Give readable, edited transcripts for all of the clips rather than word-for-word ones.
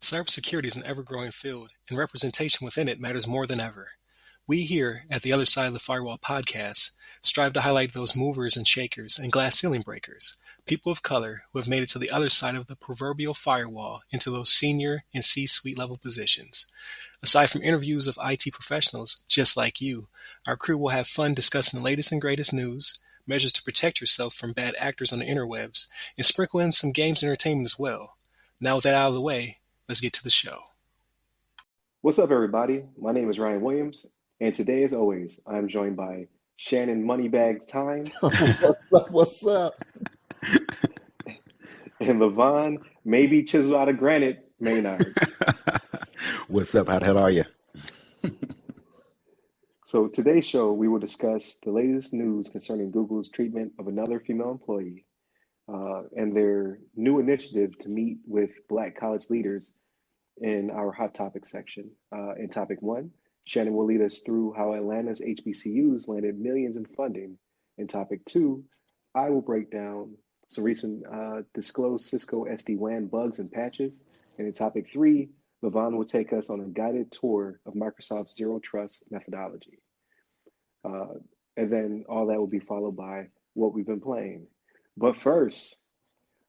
Cybersecurity is an ever-growing field, and representation within it matters more than ever. We here at the Other Side of the Firewall podcast strive to highlight those movers and shakers and glass ceiling breakers, people of color who have made it to the other side of the proverbial firewall into those senior and C-suite level positions. Aside from interviews of IT professionals just like you, our crew will have fun discussing the latest and greatest news, measures to protect yourself from bad actors on the interwebs, and sprinkle in some games entertainment as well. Now with that out of the way, let's get to the show. What's up, everybody? My name is Ryan Williams, and today, as always, I'm joined by Shannon Moneybag Times What's up? and Levon, maybe chiseled out of granite, Maynard. What's up? How the hell are you? So today's show, we will discuss the latest news concerning Google's treatment of another female employee and their new initiative to meet with Black college leaders in our Hot Topic section. In Topic 1, Shannon will lead us through how Atlanta's HBCUs landed millions in funding. In Topic 2, I will break down some recent disclosed Cisco SD-WAN bugs and patches. And in Topic 3, Levon will take us on a guided tour of Microsoft's Zero Trust methodology. And then all that will be followed by what we've been playing. But first,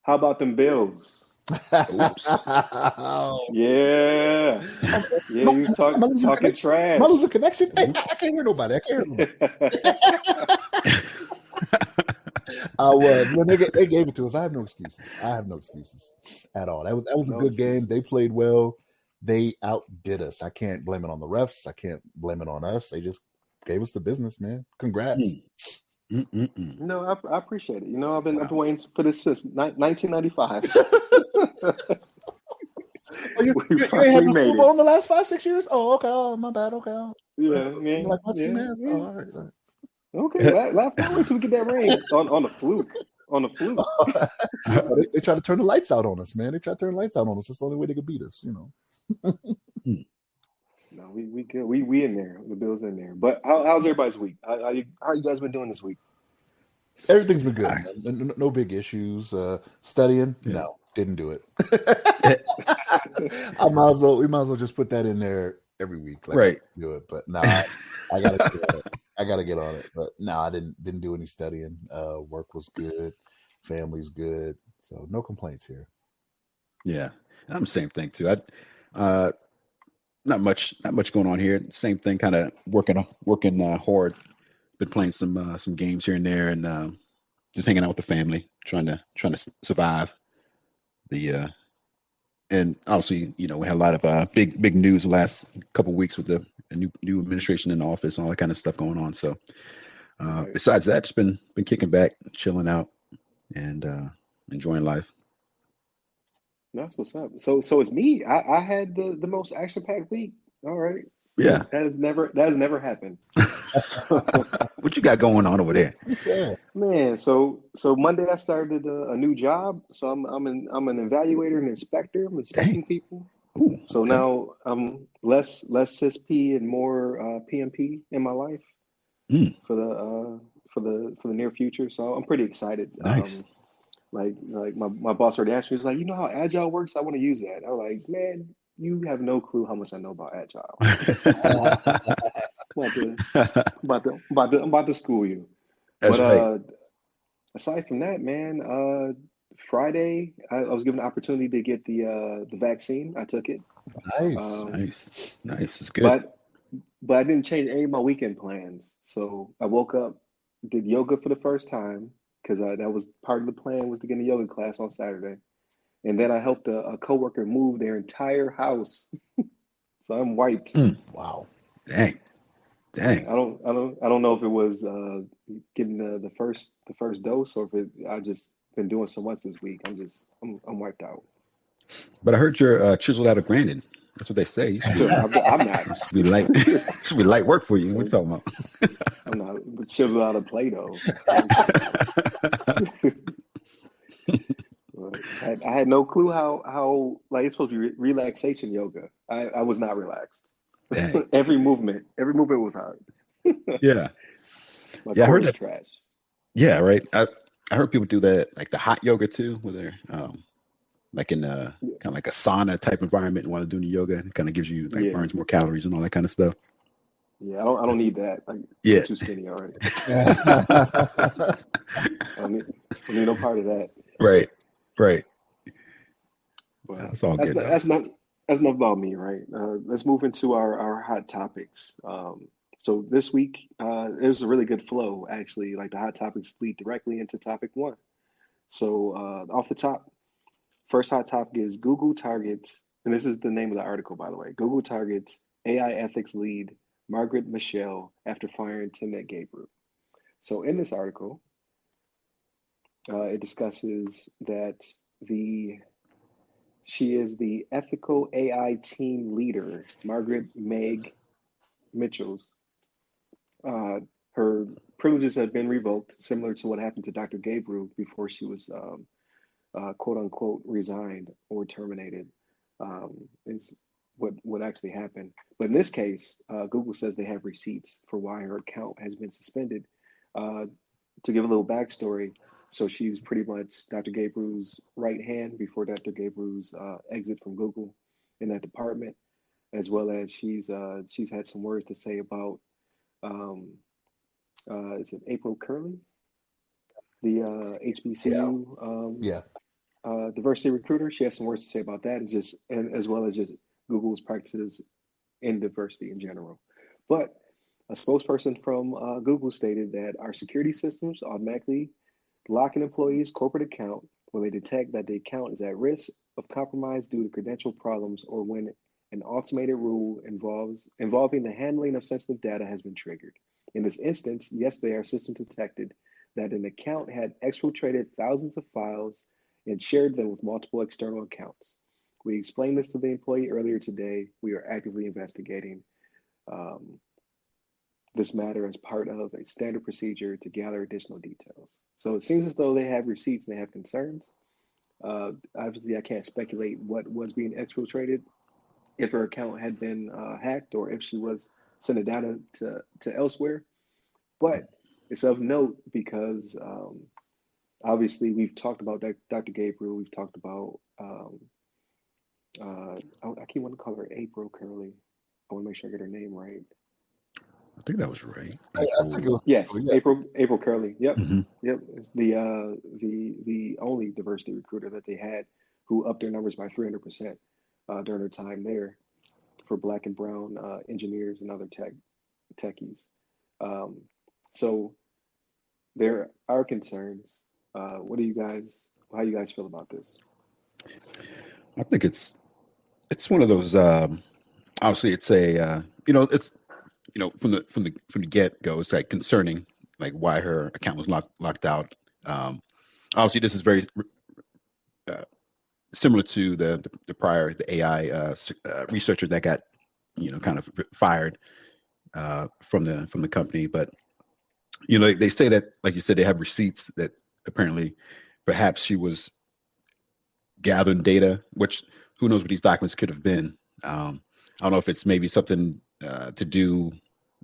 how about them Bills? Oh. Yeah, you was talking trash. Am I losing connection? Hey, I can't hear nobody. I was. When they gave it to us, I have no excuses. At all. That was a good game. They played well. They outdid us. I can't blame it on the refs. I can't blame it on us. They just gave us the business, man. Congrats. No, I appreciate it. You know, I've been waiting for this since 1995. You ain't had no Super Bowl in the last 5-6 years? Oh, okay. Oh, my bad. Okay. Yeah, man. Like my team has. Oh, all right. Okay, laugh forward till we get that ring on the fluke. On the fluke. They try to turn the lights out on us, man. That's the only way they could beat us, you know. No, we good. We in there. The Bills in there. But how's everybody's week? How you guys been doing this week? Everything's been good. No big issues. Studying? Yeah. No, didn't do it. We might as well just put that in there every week. Right. Do it. But no, I gotta get on it. I gotta get on it. But no, I didn't do any studying. Work was good. Family's good. So no complaints here. Yeah. I'm the same thing too. Not much going on here. Same thing, kind of working hard. Been playing some games here and there, and just hanging out with the family, trying to survive. And obviously, you know, we had a lot of big news the last couple of weeks with the new administration in the office and all that kind of stuff going on. So besides that, just been kicking back, chilling out, and enjoying life. That's what's up. So it's me. I had the most action-packed week. All right. Yeah. That has never happened. What you got going on over there? Yeah. Man, so Monday I started a new job. So I'm an evaluator and inspector. I'm inspecting people. Ooh, so okay. Now I'm less CISP and more PMP in my life for the near future. So I'm pretty excited. Nice. Like my boss already asked me, he was like, you know how Agile works? I want to use that. I was like, man, you have no clue how much I know about Agile. I'm about to school you. That's right. Aside from that, man, Friday I was given the opportunity to get the vaccine. I took it. Nice. It's good. But I didn't change any of my weekend plans. So I woke up, did yoga for the first time, because that was part of the plan, was to get a yoga class on Saturday. And then I helped a coworker move their entire house. So I'm wiped. Wow. Dang. I don't know if it was getting the first dose, or if I just been doing so much this week. I'm wiped out. But I heard you're chiseled out of granite. That's what they say. I'm not. Should be light work for you. What you talking about? I'm not chiseled out of Play-Doh. I had no clue how like it's supposed to be relaxation yoga. I was not relaxed. Every movement was hard. Yeah. I heard that trash. Yeah, right. I heard people do that, like the hot yoga too, where they're like in a Yeah. kind of like a sauna type environment while doing the yoga. It kind of gives you like Yeah. burns more calories and all that kind of stuff. Yeah. I don't That's, need that. Like, I'm yeah. too skinny already. Yeah. I don't need no part of that. Right. Right. But That's all that's good not, though. that's enough about me, right? Let's move into our hot topics. So this week, it was a really good flow, actually. Like the hot topics lead directly into topic one. So off the top, first hot topic is Google targets, and this is the name of the article, by the way. Google targets AI ethics lead Margaret Michelle after firing Timnit Gebru. So in this article, it discusses that the she is the ethical AI team leader, Margaret Meg Mitchells. Her privileges have been revoked, similar to what happened to Dr. Gabriel before she was quote unquote resigned or terminated. Is what actually happened. But in this case, Google says they have receipts for why her account has been suspended. Uh, to give a little backstory, so she's pretty much Dr. Gabriel's right hand before Dr. Gabriel's exit from Google in that department, as well as she's had some words to say about um, is it April Curley, the Yeah. HBCU Yeah. diversity recruiter. She has some words to say about that, and as well as just Google's practices in diversity in general. But a spokesperson from Google stated that our security systems automatically lock an employee's corporate account when they detect that the account is at risk of compromise due to credential problems or when an automated rule involving the handling of sensitive data has been triggered. In this instance, yesterday our system detected that an account had exfiltrated thousands of files and shared them with multiple external accounts. We explained this to the employee earlier today. We are actively investigating um, this matter as part of a standard procedure to gather additional details. So it seems as though they have receipts and they have concerns. Obviously, I can't speculate what was being exfiltrated, if her account had been hacked or if she was sending data to elsewhere. But it's of note because obviously we've talked about Dr. Gabriel. We've talked about, I keep wanting to call her April Curley. I want to make sure I get her name right. I think that was right. I think it April. was. Yes, Yeah. April Curley. Yep, Mhm. yep. It's the only diversity recruiter that they had who upped their numbers by 300% during her time there for Black and Brown engineers and other techies. Um, so there are concerns. What do you guys? How you guys feel about this? I think it's one of those. Obviously, it's a it's from the get go, it's like concerning, like why her account was locked out. Obviously, this is very uh, similar to the prior the AI researcher that got kind of fired from the company. But they say that, like you said, they have receipts that apparently perhaps she was gathering data, which who knows what these documents could have been. I don't know if it's maybe something to do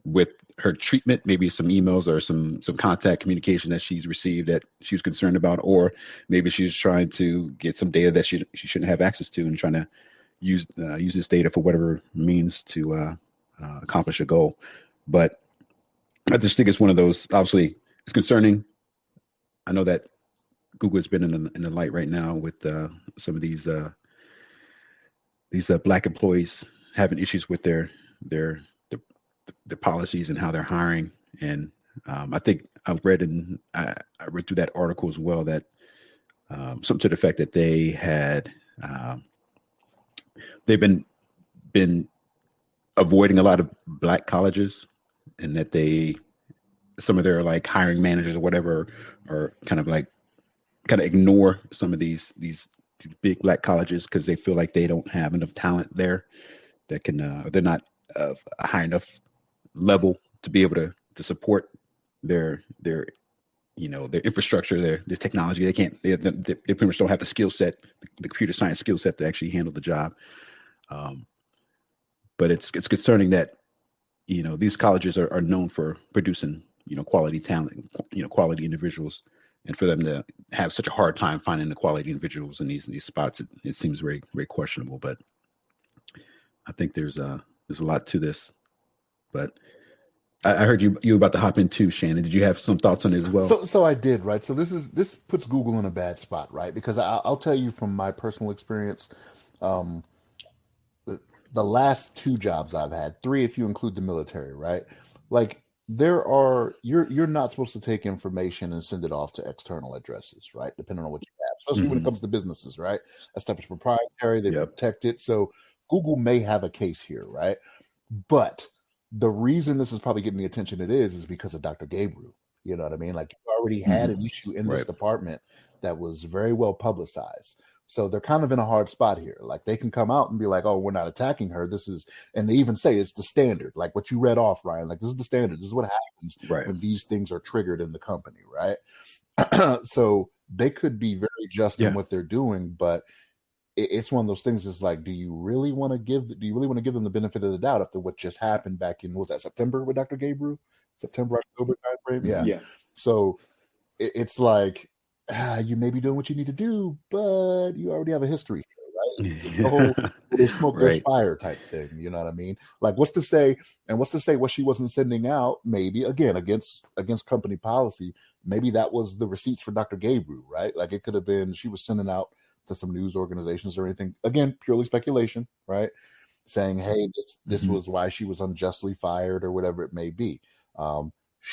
with her treatment, maybe some emails or some contact communication that she's received that she was concerned about, or maybe she's trying to get some data that she shouldn't have access to and trying to use this data for whatever means to accomplish a goal. But I just think it's one of those. Obviously, it's concerning. I know that Google has been in the light right now with some of these Black employees having issues with their the, the policies and how they're hiring. And I think I read through that article as well that something to the effect that um, they've been avoiding a lot of Black colleges, and that some of their like hiring managers or whatever are kind of ignore some of these big Black colleges because they feel like they don't have enough talent there that can they're not of a high enough level to be able to support their their infrastructure, their technology. They can't. They pretty much don't have the skill set, the computer science skill set to actually handle the job. Um, but it's concerning that these colleges are known for producing quality talent, quality individuals, and for them to have such a hard time finding the quality individuals in these spots, it seems very very questionable. But I think there's a lot to this. But I heard you about to hop in too, Shannon. Did you have some thoughts on it as well? So I did, right. So this puts Google in a bad spot, right? Because I'll tell you from my personal experience, um, the last two jobs I've had, three if you include the military, right? Like you're not supposed to take information and send it off to external addresses, right? Depending on what you have, especially when it comes to businesses, right? That stuff is proprietary, they protect it. So Google may have a case here, right? But the reason this is probably getting the attention it is because of Dr. Gabriel. You know what I mean? Like you already had an issue in this department that was very well publicized. So they're kind of in a hard spot here. Like they can come out and be like, "Oh, we're not attacking her. This is," and they even say it's the standard. Like what you read off, Ryan. Like this is the standard. This is what happens when these things are triggered in the company, right? So they could be very just in what they're doing, but it's one of those things. Is like, do you really want to give them the benefit of the doubt after what just happened back in, what was that, September with Dr. Gabriel? September, October time frame? Yeah. Yes. So it's like, you may be doing what you need to do, but you already have a history, right? It's the whole there's smoke, there's fire type thing. You know what I mean? Like what's to say what she wasn't sending out, maybe again against company policy, maybe that was the receipts for Dr. Gabriel, right? Like it could have been she was sending out to some news organizations or anything. Again, purely speculation, right? Saying, hey, this was why she was unjustly fired or whatever it may be.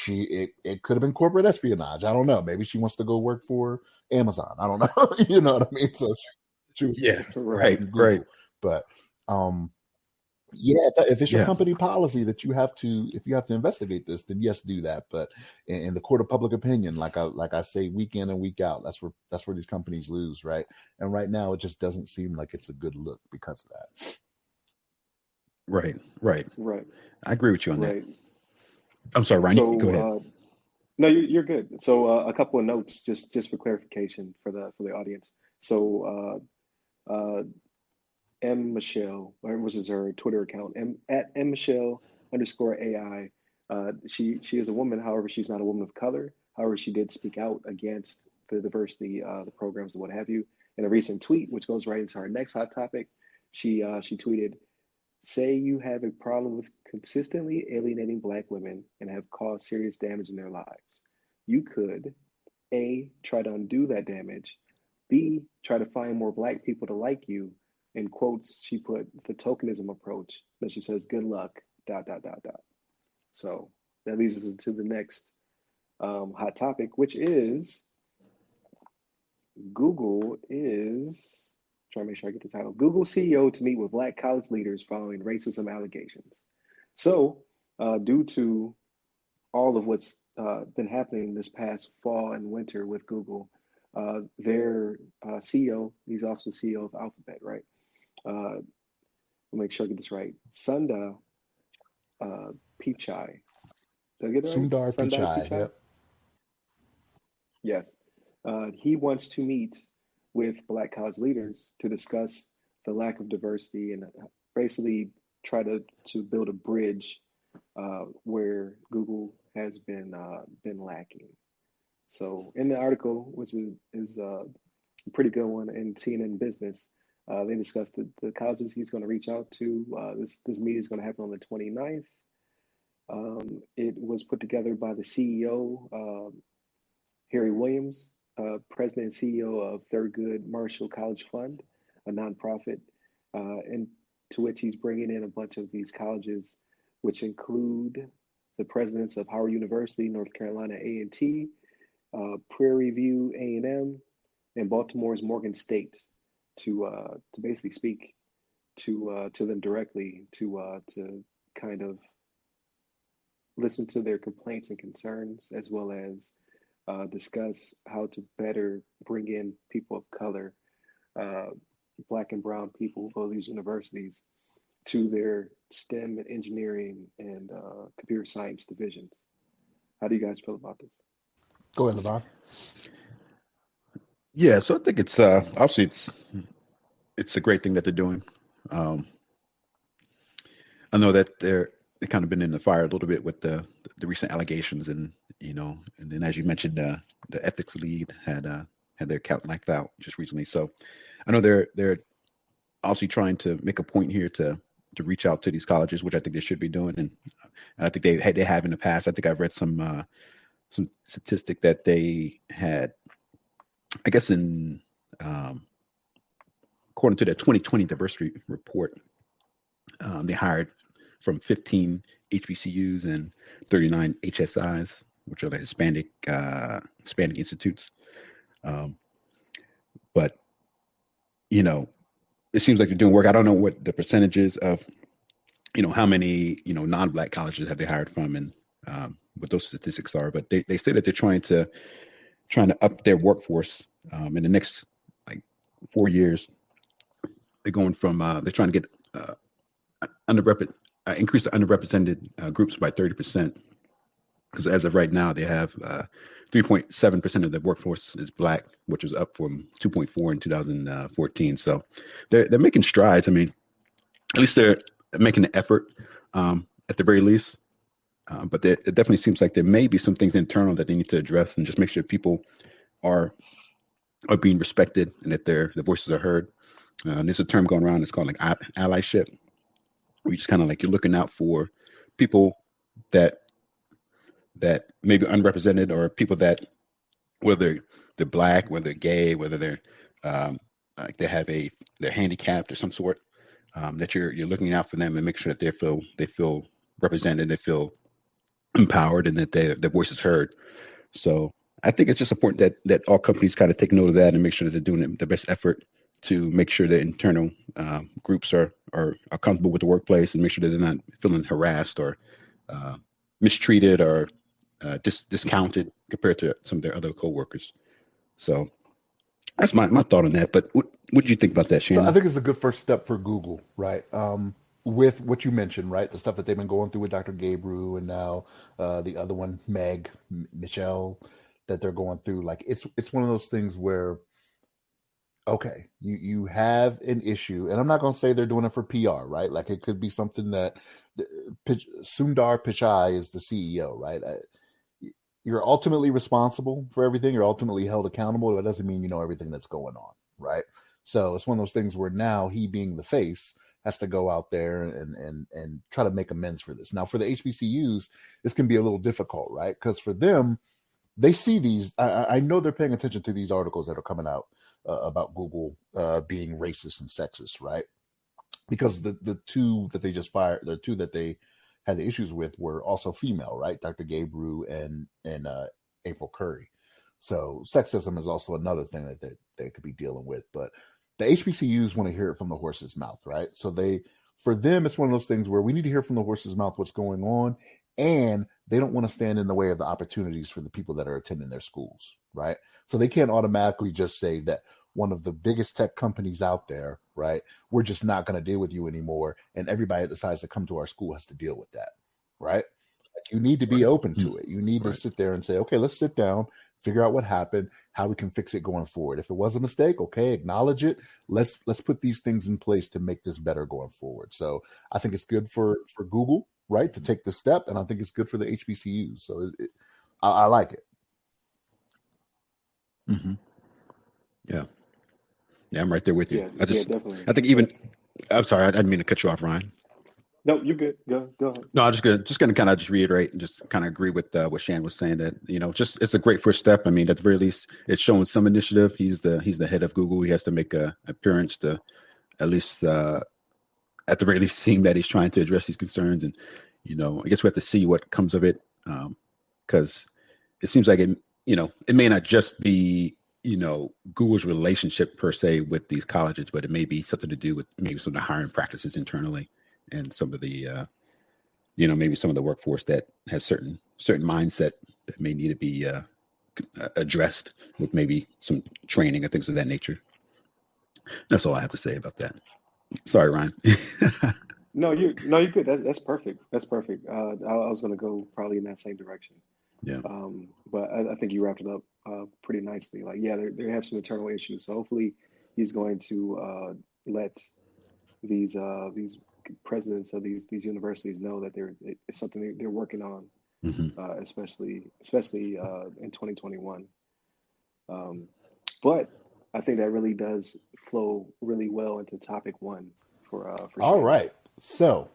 It could have been corporate espionage. I don't know. Maybe she wants to go work for Amazon. I don't know. You know what I mean? So she was right. But if it's your company policy that you have to investigate this, then yes, do that. But in the court of public opinion, like I say, week in and week out, that's where these companies lose, right? And right now, it just doesn't seem like it's a good look because of that. Right. I agree with you on that. Right. I'm sorry, Ryan. Go ahead. No, you're good. So a couple of notes, just for clarification for the audience. So M Michelle, which is her Twitter account, at M Michelle _AI. She is a woman. However, she's not a woman of color. However, she did speak out against the diversity, the programs and what have you. In a recent tweet, which goes right into our next hot topic, she tweeted, "Say you have a problem with consistently alienating Black women and have caused serious damage in their lives. You could A, try to undo that damage, B, try to find more Black people to like you." In quotes, she put the tokenism approach. Then she says, "Good luck, ... So that leads us into the next hot topic, which is Google is trying to make sure I get the title. Google CEO to meet with Black college leaders following racism allegations. So due to all of what's been happening this past fall and winter with Google, their CEO, he's also CEO of Alphabet, right? I'll make sure I get this right. Sundar Pichai. Did I get it right? Sundar Pichai. Yep. Yes. He wants to meet with Black college leaders to discuss the lack of diversity and basically try to build a bridge where Google has been lacking. So in the article, which is a pretty good one in CNN Business, they discussed the colleges he's going to reach out to. This meeting is going to happen on the 29th. It was put together by the CEO, Harry Williams, President and CEO of Thurgood Marshall College Fund, a nonprofit, and to which he's bringing in a bunch of these colleges, which include the presidents of Howard University, North Carolina A&T, Prairie View A&M, and Baltimore's Morgan State, to basically speak to them directly, to kind of listen to their complaints and concerns, as well as discuss how to better bring in people of color, Black and brown people who go to these universities, to their STEM and engineering and computer science divisions. How do you guys feel about this? Go ahead, LeVon. Yeah, so I think it's obviously it's a great thing that they're doing. I know that they kind of been in the fire a little bit with the recent allegations, and and then as you mentioned, the ethics lead had their account knocked out just recently. So I know they're obviously trying to make a point here to reach out to these colleges, which I think they should be doing, and I think they have in the past. I think I've read some statistic that they had, I guess according to the 2020 diversity report, they hired from 15 HBCUs and 39 HSIs, which are the Hispanic institutes. But it seems like they're doing work. I don't know what the percentages of how many non-black colleges have they hired from, and what those statistics are. But they say that they're trying to up their workforce in the next 4 years. They're going from they're trying to get increase the underrepresented groups by 30%, because as of right now they have 3.7% of the workforce is black, which is up from 2.4 in 2014. So they're making strides. I mean, at least they're making an effort at the very least. But it definitely seems like there may be some things internal that they need to address and just make sure people are being respected and that their voices are heard. There's a term going around. It's called allyship. Where you just kind of you're looking out for people that may be unrepresented, or people that, whether they're black, whether they're gay, whether they're they're handicapped or some sort, that you're looking out for them and make sure that they feel represented, they feel empowered, and that their voice is heard. So I think it's just important that all companies kind of take note of that and make sure that they're doing the best effort to make sure that internal groups are comfortable with the workplace, and make sure that they're not feeling harassed or mistreated or discounted compared to some of their other coworkers. So that's my thought on that. But what do you think about that, Shannon? So I think it's a good first step for Google, right? With what you mentioned, right? The stuff that they've been going through with Dr. Gabriel, and now the other one, Michelle, that they're going through. It's one of those things where, okay, you have an issue, and I'm not going to say they're doing it for PR, right? It could be something that Sundar Pichai is the CEO, right? You're ultimately responsible for everything. You're ultimately held accountable. But it doesn't mean you know everything that's going on, right? So it's one of those things where now he, being the face, has to go out there and try to make amends for this. Now, for the HBCUs, this can be a little difficult, right? Because for them, they see these. I know they're paying attention to these articles that are coming out about Google being racist and sexist, right? Because the two that they just fired, the two that they had the issues with, were also female, right? Dr. Gabriel and April Curry. So sexism is also another thing that they could be dealing with. But the HBCUs want to hear it from the horse's mouth, right? So for them, it's one of those things where we need to hear from the horse's mouth what's going on, and they don't want to stand in the way of the opportunities for the people that are attending their schools, right? So they can't automatically just say that one of the biggest tech companies out there, right, we're just not going to deal with you anymore, and everybody that decides to come to our school has to deal with that, right? You need to be open to it. You need to sit there and say, okay, let's sit down, figure out what happened, how we can fix it going forward. If it was a mistake, okay, acknowledge it. Let's put these things in place to make this better going forward. So I think it's good for Google, right, to take this step, and I think it's good for the HBCUs. So I like it. Mm-hmm. Yeah, I'm right there with you. Yeah, definitely. I think even. I'm sorry, I didn't mean to cut you off, Ryan. No, you're good. Go ahead. No, I'm just gonna kind of just reiterate and just kind of agree with what Shan was saying, that just it's a great first step. I mean, at the very least, it's showing some initiative. He's the head of Google. He has to make a appearance to at least at the very least seeing that he's trying to address these concerns. And I guess we have to see what comes of it, because it seems like it may not just be Google's relationship per se with these colleges, but it may be something to do with maybe some of the hiring practices internally, and some of the maybe some of the workforce that has certain mindset that may need to be addressed with maybe some training and things of that nature. That's all I have to say about that. Sorry, Ryan. No, you're good. That's perfect. That's perfect. I was going to go probably in that same direction. Yeah. But I think you wrapped it up pretty nicely. They have some internal issues. So hopefully he's going to let these presidents of these universities know that it's something they're working on, especially in 2021. But I think that really does flow really well into topic one for All Shane. right. So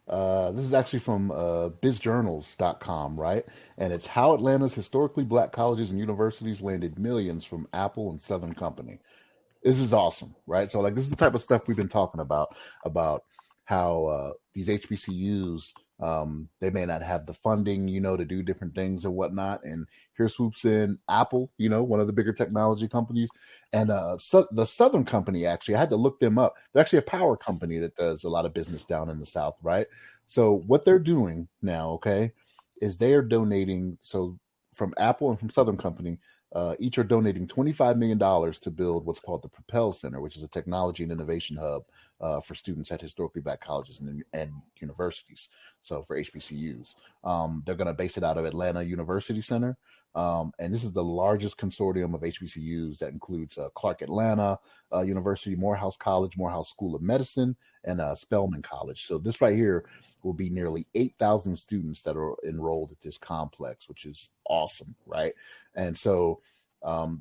this is actually from bizjournals.com, right? And it's how Atlanta's historically black colleges and universities landed millions from Apple and Southern Company. This is awesome, right? So, like, this is the type of stuff we've been talking about how these HBCUs, they may not have the funding, to do different things and whatnot. And here swoops in Apple, one of the bigger technology companies. And the Southern Company, actually, I had to look them up. They're actually a power company that does a lot of business down in the South, right? So what they're doing now, okay, is they are donating. So from Apple and from Southern Company, each are donating $25 million to build what's called the Propel Center, which is a technology and innovation hub for students at historically black colleges and universities. So for HBCUs, they're going to base it out of Atlanta University Center. And this is the largest consortium of HBCUs that includes Clark Atlanta University, Morehouse College, Morehouse School of Medicine, and Spelman College. So this right here will be nearly 8,000 students that are enrolled at this complex, which is awesome, right? And so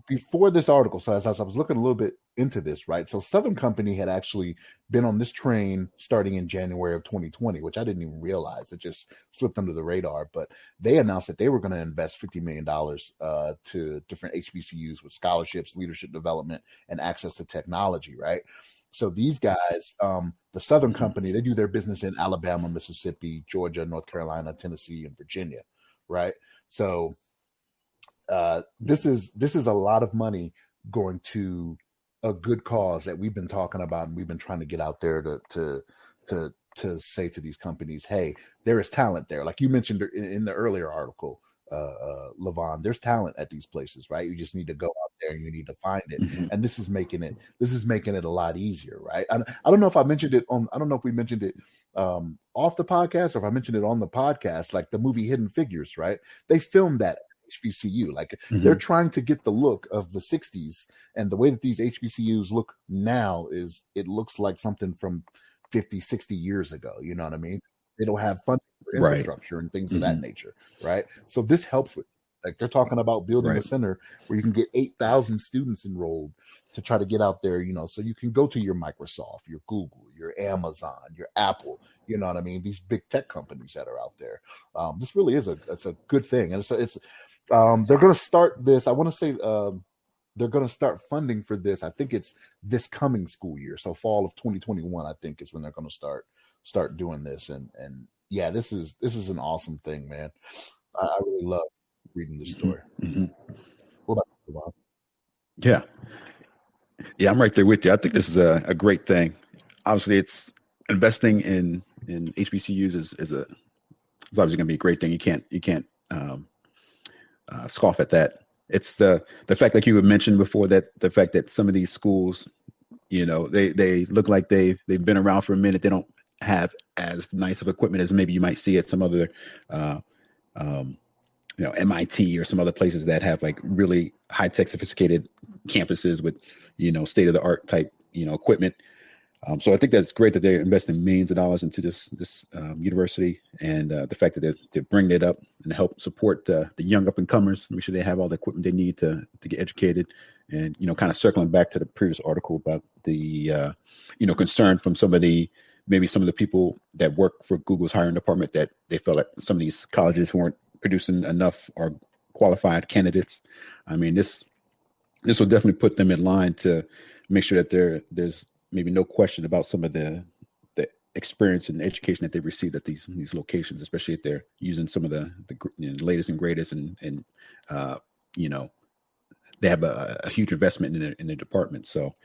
before this article, so as I was looking a little bit into this, right? So Southern Company had actually been on this train starting in January of 2020, which I didn't even realize. It just slipped under the radar. But they announced that they were going to invest $50 million to different HBCUs with scholarships, leadership development, and access to technology, right? So these guys, the Southern Company, they do their business in Alabama, Mississippi, Georgia, North Carolina, Tennessee, and Virginia, right? So this is a lot of money going to a good cause that we've been talking about, and we've been trying to get out there to say to these companies, hey, there is talent there. Like you mentioned in the earlier article, Levon, there's talent at these places, right? You just need to go out there and you need to find it. And this is making it a lot easier, right? I don't know if I mentioned it I don't know if we mentioned it off the podcast or if I mentioned it on the podcast, like the movie Hidden Figures, right? They filmed that HBCU. Like they're trying to get the look of the 60s, and the way that these HBCUs look now is it looks like something from 50, 60 years ago. You know what I mean? They don't have funding for infrastructure and things of that nature, right? So this helps with, like, they're talking about building a center where you can get 8,000 students enrolled to try to get out there, so you can go to your Microsoft, your Google, your Amazon, your Apple, you know what I mean? These big tech companies that are out there. This really is it's a good thing. And it's they're going to start this. I want to say they're going to start funding for this. I think it's this coming school year. So fall of 2021, I think, is when they're going to start doing this. And yeah, this is an awesome thing, man. I really love reading this story. What about you, Bob? Yeah, I'm right there with you. I think this is a great thing. Obviously, it's investing in HBCUs is obviously going to be a great thing. You can't scoff at that. It's the fact, like you had mentioned before, that the fact that some of these schools, they look like they've been around for a minute. They don't have as nice of equipment as maybe you might see at some other, MIT or some other places that have like really high tech, sophisticated campuses with, state of the art type, equipment. So I think that's great that they're investing millions of dollars into this university, and the fact that they're bringing it up and help support the young up and comers, make sure they have all the equipment they need to get educated, and kind of circling back to the previous article about the concern from some of the people that work for Google's hiring department, that they felt like some of these colleges weren't producing enough or qualified candidates. I mean, this will definitely put them in line to make sure that there's maybe no question about some of the experience and education that they've received at these locations, especially if they're using some of the latest and greatest, and they have a huge investment in their department. So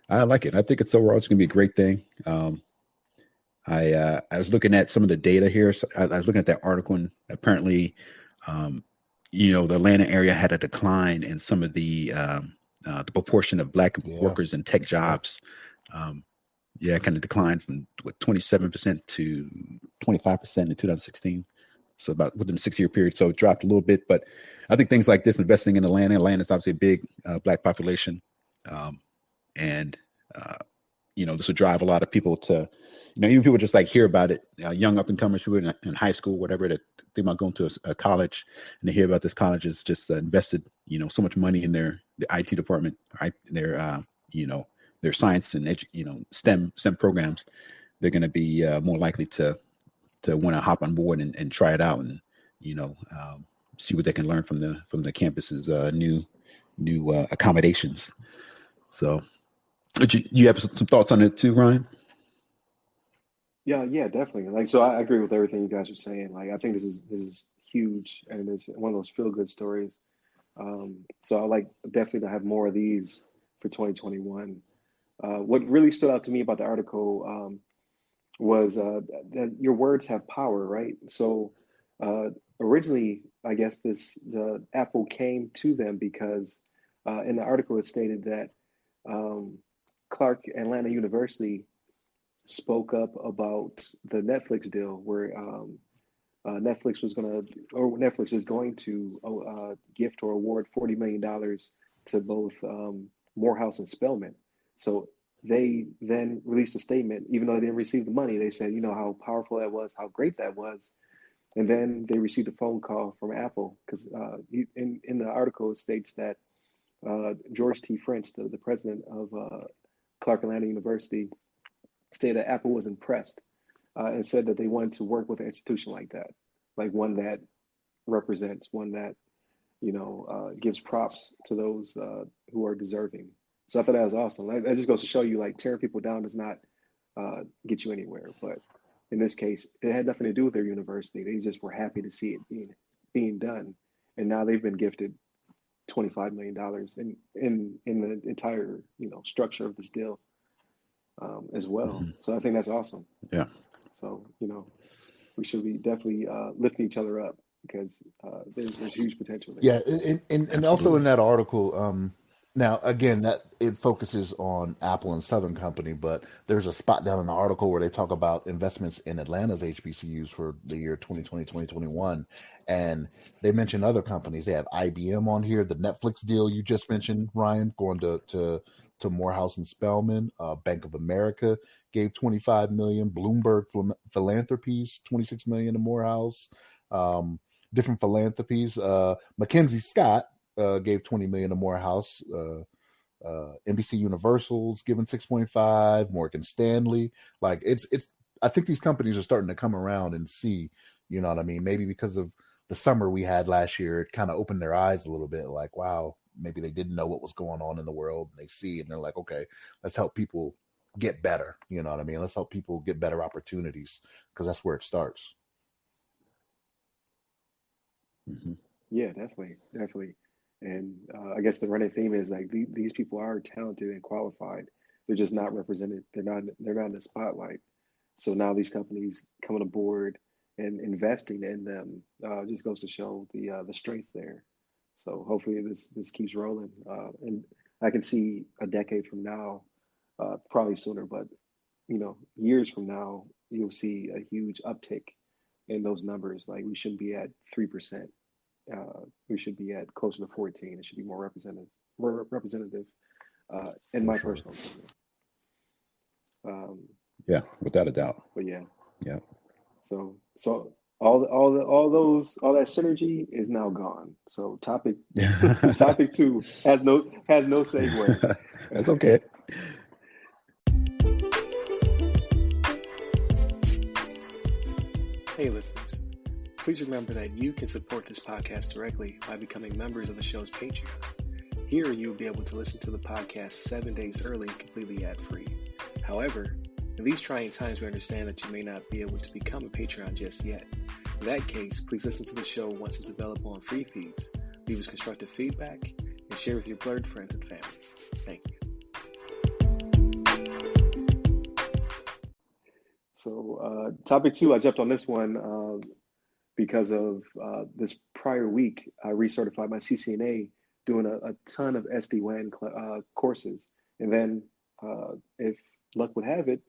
I like it. I think it's overall, it's going to be a great thing. I was looking at some of the data here. So I was looking at that article, and apparently, the Atlanta area had a decline in some of the proportion of Black workers in tech jobs. Kind of declined from 27% to 25% in 2016. So about within a 6-year period. So it dropped a little bit, but I think things like this, investing in Atlanta is obviously a big Black population. This will drive a lot of people to even people just like hear about it, young up and comers who are in high school, whatever, that think about going to a college, and they hear about this college is just invested, so much money in the IT department, right? Their science and STEM programs. They're going to be more likely to want to hop on board and try it out, and see what they can learn from the campus's new accommodations. So, you have some thoughts on it too, Ryan? Yeah, yeah, definitely. Like, so I agree with everything you guys are saying. Like, I think this is huge, and it's one of those feel good stories. So I like definitely to have more of these for 2021. What really stood out to me about the article was that your words have power, right? So uh, originally, I guess the Apple came to them because in the article it stated that um, Clark Atlanta University spoke up about the Netflix deal where Netflix was going to, or Netflix is going to gift or award $40 million to both Morehouse and Spelman. So they then released a statement, even though they didn't receive the money, they said, how powerful that was, how great that was. And then they received a phone call from Apple because in the article it states that George T. French, the president of Clark Atlanta University, stated that Apple was impressed and said that they wanted to work with an institution like that, like one that represents, one that gives props to those who are deserving. So I thought that was awesome. Like, that just goes to show you, like, tearing people down does not get you anywhere. But in this case, it had nothing to do with their university. They just were happy to see it being done, and now they've been gifted $25 million in the entire structure of this deal as well. Mm-hmm. So I think that's awesome. Yeah. So we should be definitely lifting each other up because there's huge potential there. Yeah, and also in that article, now again that it focuses on Apple and Southern Company, but there's a spot down in the article where they talk about investments in Atlanta's HBCUs for the year 2020, 2021, and they mention other companies. They have IBM on here, the Netflix deal you just mentioned, Ryan, going to Morehouse and Spelman. Bank of America gave 25 million. Bloomberg Philanthropies 26 million to Morehouse. Different philanthropies. Mackenzie Scott gave 20 million to Morehouse. NBC Universal's given 6.5. Morgan Stanley. Like it's. I think these companies are starting to come around and see. You know what I mean? Maybe because of the summer we had last year, it kind of opened their eyes a little bit. Like, wow, maybe they didn't know what was going on in the world. And they see it and they're like, okay, let's help people get better. You know what I mean? Let's help people get better opportunities because that's where it starts. Mm-hmm. Yeah, definitely. And I guess the running theme is like these people are talented and qualified. They're just not represented. They're not in the spotlight. So now these companies coming aboard and investing in them just goes to show the strength there. So hopefully this keeps rolling. And I can see a decade from now, probably sooner, but years from now, you'll see a huge uptick in those numbers. Like we shouldn't be at 3%. We should be at closer to 14. It should be more representative, in my personal opinion. Yeah, without a doubt. But yeah. Yeah. So all that synergy is now gone. So topic 2 has no segue. That's okay. Hey listeners, please remember that you can support this podcast directly by becoming members of the show's Patreon. Here you will be able to listen to the podcast 7 days early, completely ad-free. However, in these trying times, we understand that you may not be able to become a Patreon just yet. In that case, please listen to the show once it's available on free feeds, leave us constructive feedback, and share with your blurred friends and family. Thank you. So topic 2, I jumped on this one because of this prior week. I recertified my CCNA doing a ton of SD-WAN courses. And then if luck would have it,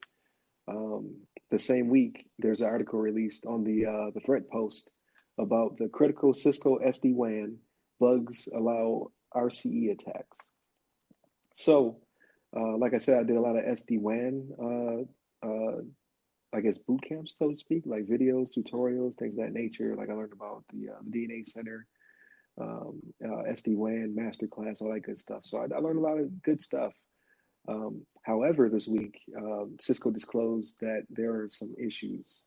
the same week, there's an article released on the Threat Post about the critical Cisco SD-WAN bugs allow RCE attacks. So, like I said, I did a lot of SD-WAN I guess boot camps, so to speak, like videos, tutorials, things of that nature. Like I learned about the DNA Center, SD-WAN masterclass, all that good stuff. So I learned a lot of good stuff. However, this week, Cisco disclosed that there are some issues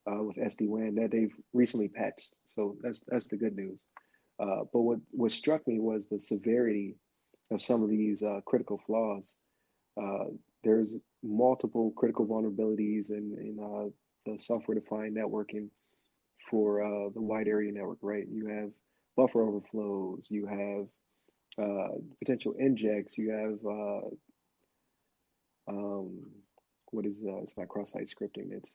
with SD-WAN that they've recently patched. So that's the good news. But what struck me was the severity of some of these critical flaws. There's multiple critical vulnerabilities in the software-defined networking for the wide area network, right? You have buffer overflows, you have potential injects, you have what is it's not cross-site scripting, it's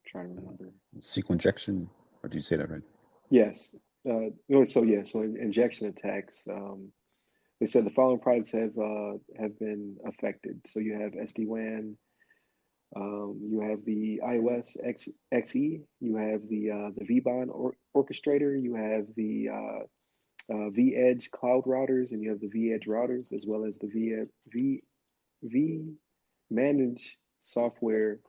trying to remember. SQL injection, or did you say that right? Yes. So injection attacks. They said the following products have been affected. So you have SD-WAN, you have the iOS XE, you have the vBond orchestrator, you have the vEdge cloud routers, and you have the vEdge routers, as well as the vManage software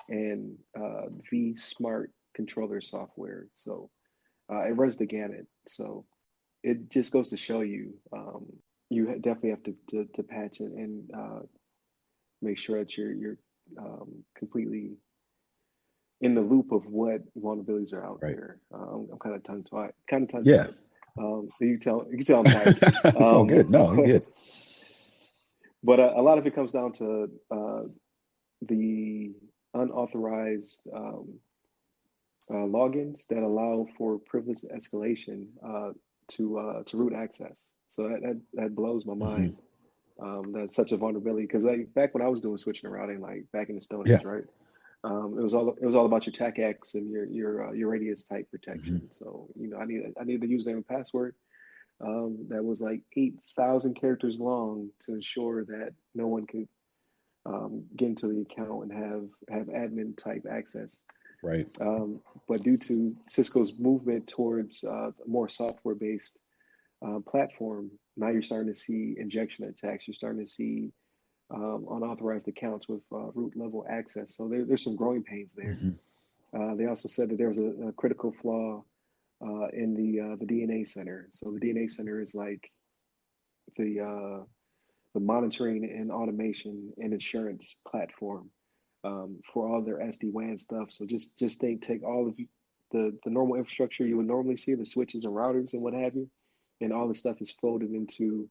and vSmart controller software. So it runs the gamut. So it just goes to show you, you definitely have to patch it and make sure that you're completely in the loop of what vulnerabilities are out there. I'm kind of tongue-tied. Yeah. You can tell I'm tired. It's all good. No, you're good. But a lot of it comes down to the unauthorized logins that allow for privileged escalation to root access. So that blows my mind. That's such a vulnerability, because like back when I was doing switching and routing, like back in the Stone Age, right? It was all about your TACACS and your radius type protection. So I needed the username and password that was like 8,000 characters long to ensure that no one could get into the account and have admin type access. Right. But due to Cisco's movement towards a more software based platform, now you're starting to see injection attacks. You're starting to see unauthorized accounts with root level access. So there's some growing pains there. They also said that there was a critical flaw in the DNA Center. So the DNA Center is like the monitoring and automation and insurance platform for all their SD-WAN stuff. So just take all of the normal infrastructure you would normally see, the switches and routers and what have you, and all the stuff is folded into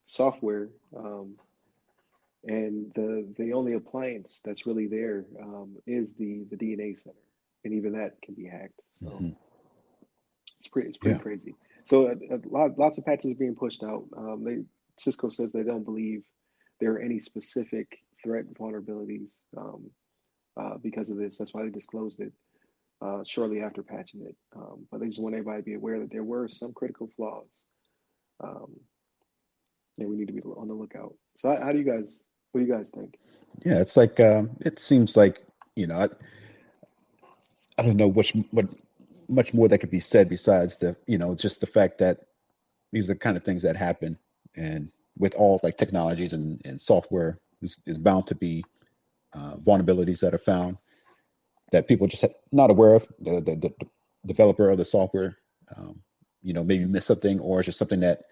software, and the only appliance that's really there is the DNA Center, and even that can be hacked. So it's pretty crazy. So lots of patches are being pushed out. Cisco says they don't believe there are any specific threat vulnerabilities because of this. That's why they disclosed it shortly after patching it. But they just want everybody to be aware that there were some critical flaws. And we need to be on the lookout. So what do you guys think? Yeah, it's like it seems like I don't know what much more that could be said besides the just the fact that these are kind of things that happen, and with all like technologies and software is bound to be vulnerabilities that are found that people just not aware of. The developer of the software, maybe missed something, or it's just something that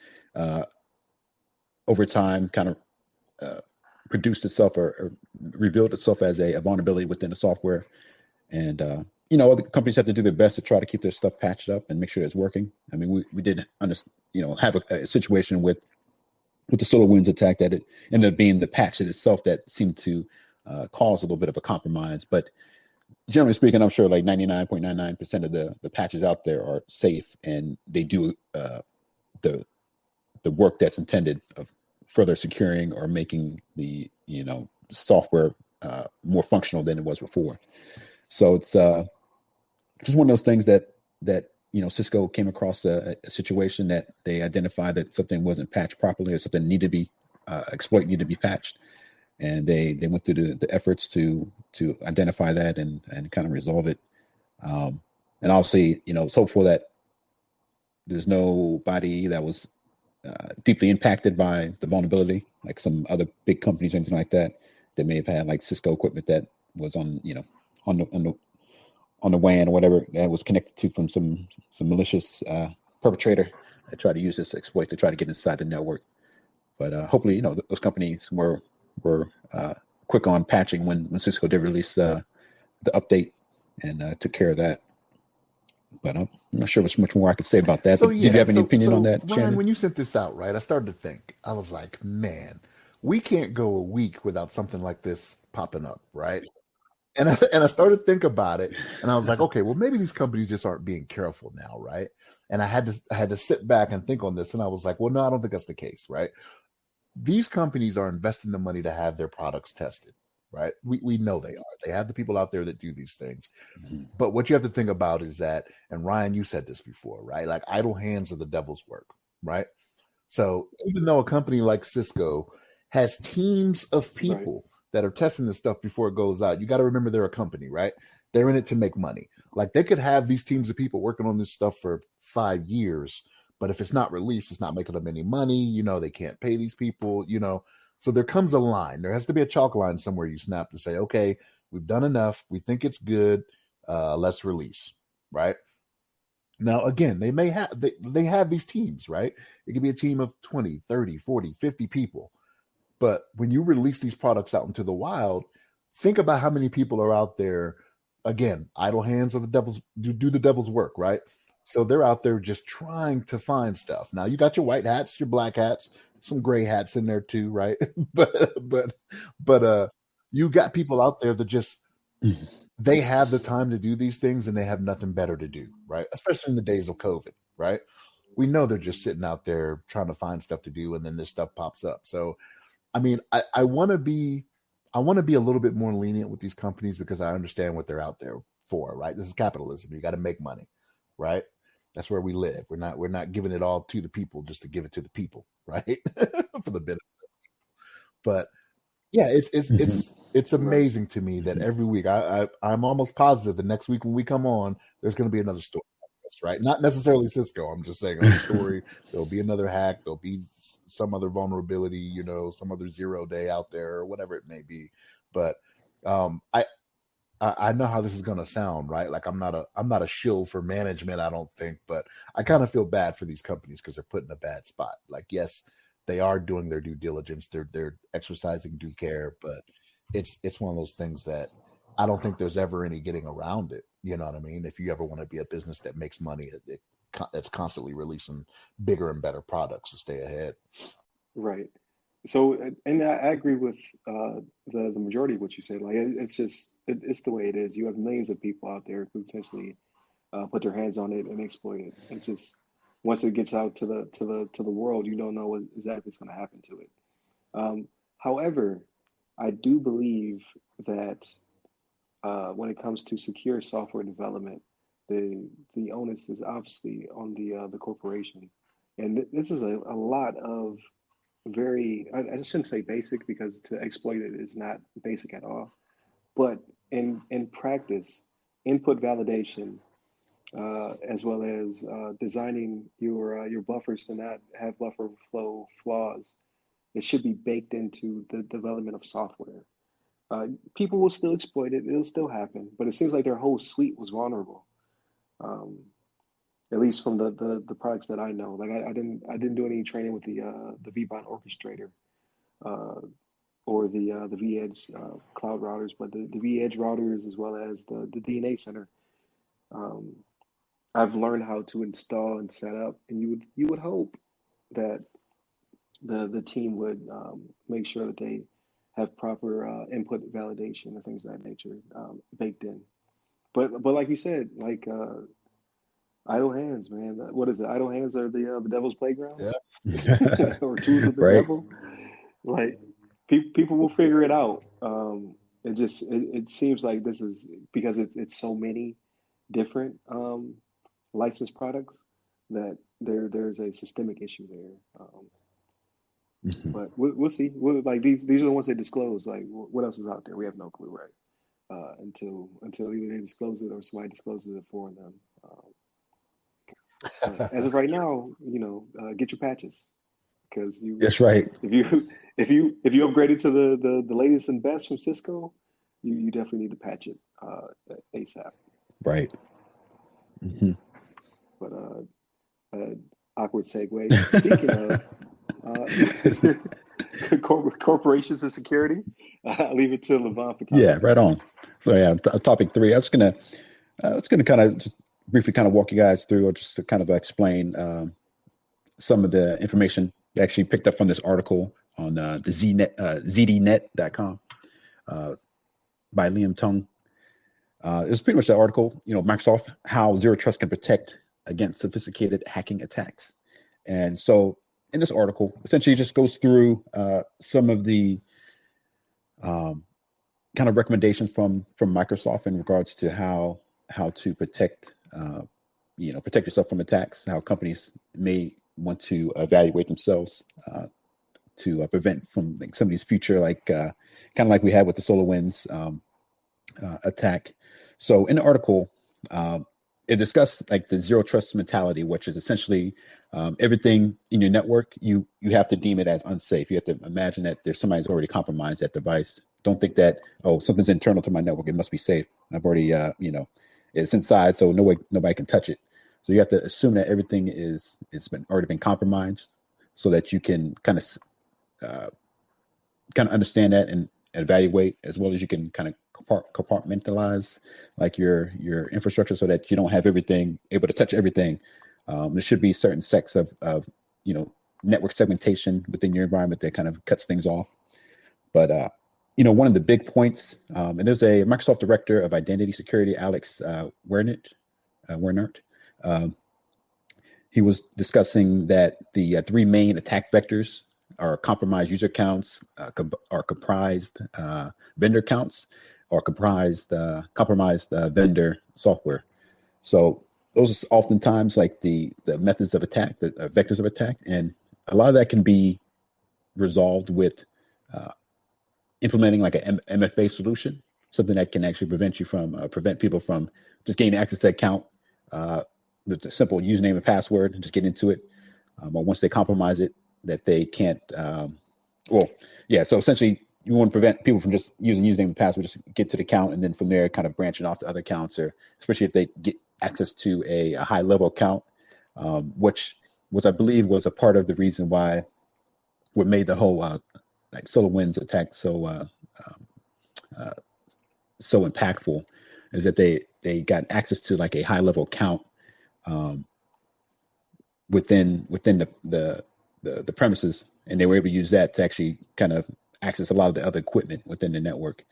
over time kind of produced itself or revealed itself as a vulnerability within the software. And other companies have to do their best to try to keep their stuff patched up and make sure it's working. I mean, we did have a situation with the SolarWinds attack that it ended up being the patch itself that seemed to cause a little bit of a compromise. But generally speaking, I'm sure like 99.99% of the patches out there are safe, and they do the work that's intended of further securing or making the software more functional than it was before. So it's just one of those things that Cisco came across a situation that they identified that something wasn't patched properly, or something needed to be exploit needed to be patched, and they went through the efforts to identify that and kind of resolve it. And obviously, it's hopeful that there's nobody that was deeply impacted by the vulnerability, like some other big companies or anything like that. They may have had like Cisco equipment that was on on the WAN or whatever that was connected to from some malicious perpetrator that tried to use this exploit to try to get inside the network. But hopefully, those companies were quick on patching when Cisco did release the update and took care of that. But I'm not sure much more I could say about that. So Did you have any opinion on that, Ryan, Shannon? when you sent this out, right, I started to think. I was like, man, we can't go a week without something like this popping up, right? And I started to think about it, and I was like, okay, well, maybe these companies just aren't being careful now, right? And I had to sit back and think on this, and I was like, well, no, I don't think that's the case, right? These companies are investing the money to have their products tested, right? We know they are. They have the people out there that do these things. Mm-hmm. But what you have to think about is that, and Ryan, you said this before, right? Like idle hands are the devil's work, right? So even though a company like Cisco has teams of people that are testing this stuff before it goes out, you got to remember they're a company, right? They're in it to make money. Like they could have these teams of people working on this stuff for 5 years, but if it's not released, it's not making them any money. They can't pay these people, So there comes a line. There has to be a chalk line somewhere you snap to say, okay, we've done enough. We think it's good. Let's release, right? Now, again, they may have they have these teams, right? It could be a team of 20, 30, 40, 50 people. But when you release these products out into the wild, think about how many people are out there. Again, idle hands are the devil's do the devil's work, right? So they're out there just trying to find stuff. Now you got your white hats, your black hats, some gray hats in there too, right? but you got people out there that just they have the time to do these things and they have nothing better to do, right? Especially in the days of COVID, right? We know they're just sitting out there trying to find stuff to do, and then this stuff pops up. So, I mean, I want to be a little bit more lenient with these companies because I understand what they're out there for, right? This is capitalism. You got to make money, right? That's where we live. We're not giving it all to the people just to give it to the people, right? For the benefit. But yeah, it's amazing to me that every week I'm almost positive the next week when we come on, there's going to be another story, right? Not necessarily Cisco. I'm just saying another story. There'll be another hack. There'll be some other vulnerability, some other 0 day out there or whatever it may be. But I know how this is going to sound, right? Like I'm not a shill for management, I don't think, but I kind of feel bad for these companies because they're put in a bad spot. Like, yes, they are doing their due diligence, they're exercising due care, but it's one of those things that I don't think there's ever any getting around it. You know what I mean? If you ever want to be a business that makes money, that's constantly releasing bigger and better products to stay ahead. Right. So, and I agree with the majority of what you said. Like, it's just it's the way it is. You have millions of people out there who potentially put their hands on it and exploit it. It's just once it gets out to the world, you don't know what exactly is going to happen to it. However, I do believe that when it comes to secure software development, the onus is obviously on the corporation, and this is a lot of I shouldn't say basic because to exploit it is not basic at all, but in practice, input validation, as well as designing your buffers to not have buffer flow flaws, it should be baked into the development of software. People will still exploit it; it'll still happen, but it seems like their whole suite was vulnerable. Um, at least from the products that I know. Like I didn't do any training with the vBond orchestrator or the vEdge cloud routers, but the vEdge routers as well as the DNA center. I've learned how to install and set up, and you would hope that the team would make sure that they have proper input validation and things of that nature baked in. But like you said, like idle hands, man. What is it? Idle hands are the devil's playground, or tools of the devil. Like people will figure it out. It seems like this is because it's so many different licensed products that there's a systemic issue there. But we'll see. Like these are the ones they disclose. Like what else is out there? We have no clue, right? Until either they disclose it or somebody discloses it for them. As of right now, get your patches because That's right. If if you upgraded to the latest and best from Cisco, you definitely need to patch it ASAP. Right. Mm-hmm. But awkward segue. Speaking of corporations and security, I'll leave it to Levon for topic. Yeah, right on. So yeah, topic 3. I was gonna kind of just briefly kind of walk you guys through, or just to kind of explain some of the information I actually picked up from this article on the ZDNet.com by Liam Tung. It was pretty much the article, Microsoft, how Zero Trust can protect against sophisticated hacking attacks. And so in this article, essentially just goes through some of the kind of recommendations from Microsoft in regards to how to protect yourself from attacks, how companies may want to evaluate themselves to prevent from some of these future, kind of like we had with the SolarWinds attack. So in the article, it discussed the zero trust mentality, which is essentially everything in your network, you have to deem it as unsafe. You have to imagine that there's somebody's already compromised that device. Don't think that, something's internal to my network, it must be safe. I've already, it's inside, so nobody can touch it. So you have to assume that everything already been compromised, so that you can kind of understand that and evaluate, as well as you can kind of compartmentalize your infrastructure, so that you don't have everything able to touch everything. There should be certain sects of network segmentation within your environment that kind of cuts things off. But one of the big points, and there's a Microsoft Director of Identity Security, Alex Wernert. He was discussing that the 3 main attack vectors are compromised user accounts, are comprised vendor accounts, or compromised vendor software. So those are oftentimes the methods of attack, the vectors of attack, and a lot of that can be resolved with implementing an MFA solution, something that can actually prevent people from just gaining access to the account with a simple username and password and just get into it. Or once they compromise it, that they can't. So essentially, you want to prevent people from just using username and password, just get to the account, and then from there, kind of branching off to other accounts, or especially if they get access to a high level account, which I believe was a part of the reason why what made the whole SolarWinds attack so impactful, is that they got access to a high level account within the premises, and they were able to use that to actually kind of access a lot of the other equipment within the network.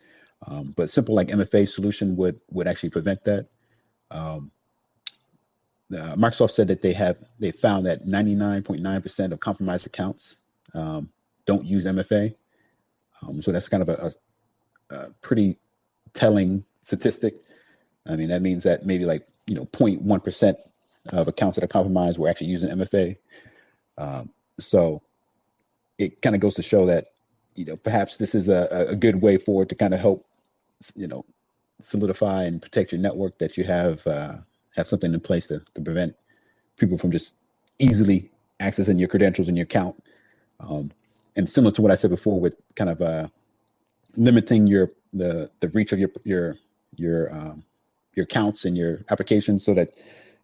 But simple MFA solution would actually prevent that. Microsoft said that they found that 99.9% of compromised accounts don't use MFA. So that's kind of a pretty telling statistic. I mean, that means that maybe 0.1% of accounts that are compromised were actually using MFA. So it kind of goes to show that, perhaps this is a good way forward to kind of help, solidify and protect your network, that you have something in place to prevent people from just easily accessing your credentials and your account. And similar to what I said before, with kind of limiting the reach of your accounts and your applications, so that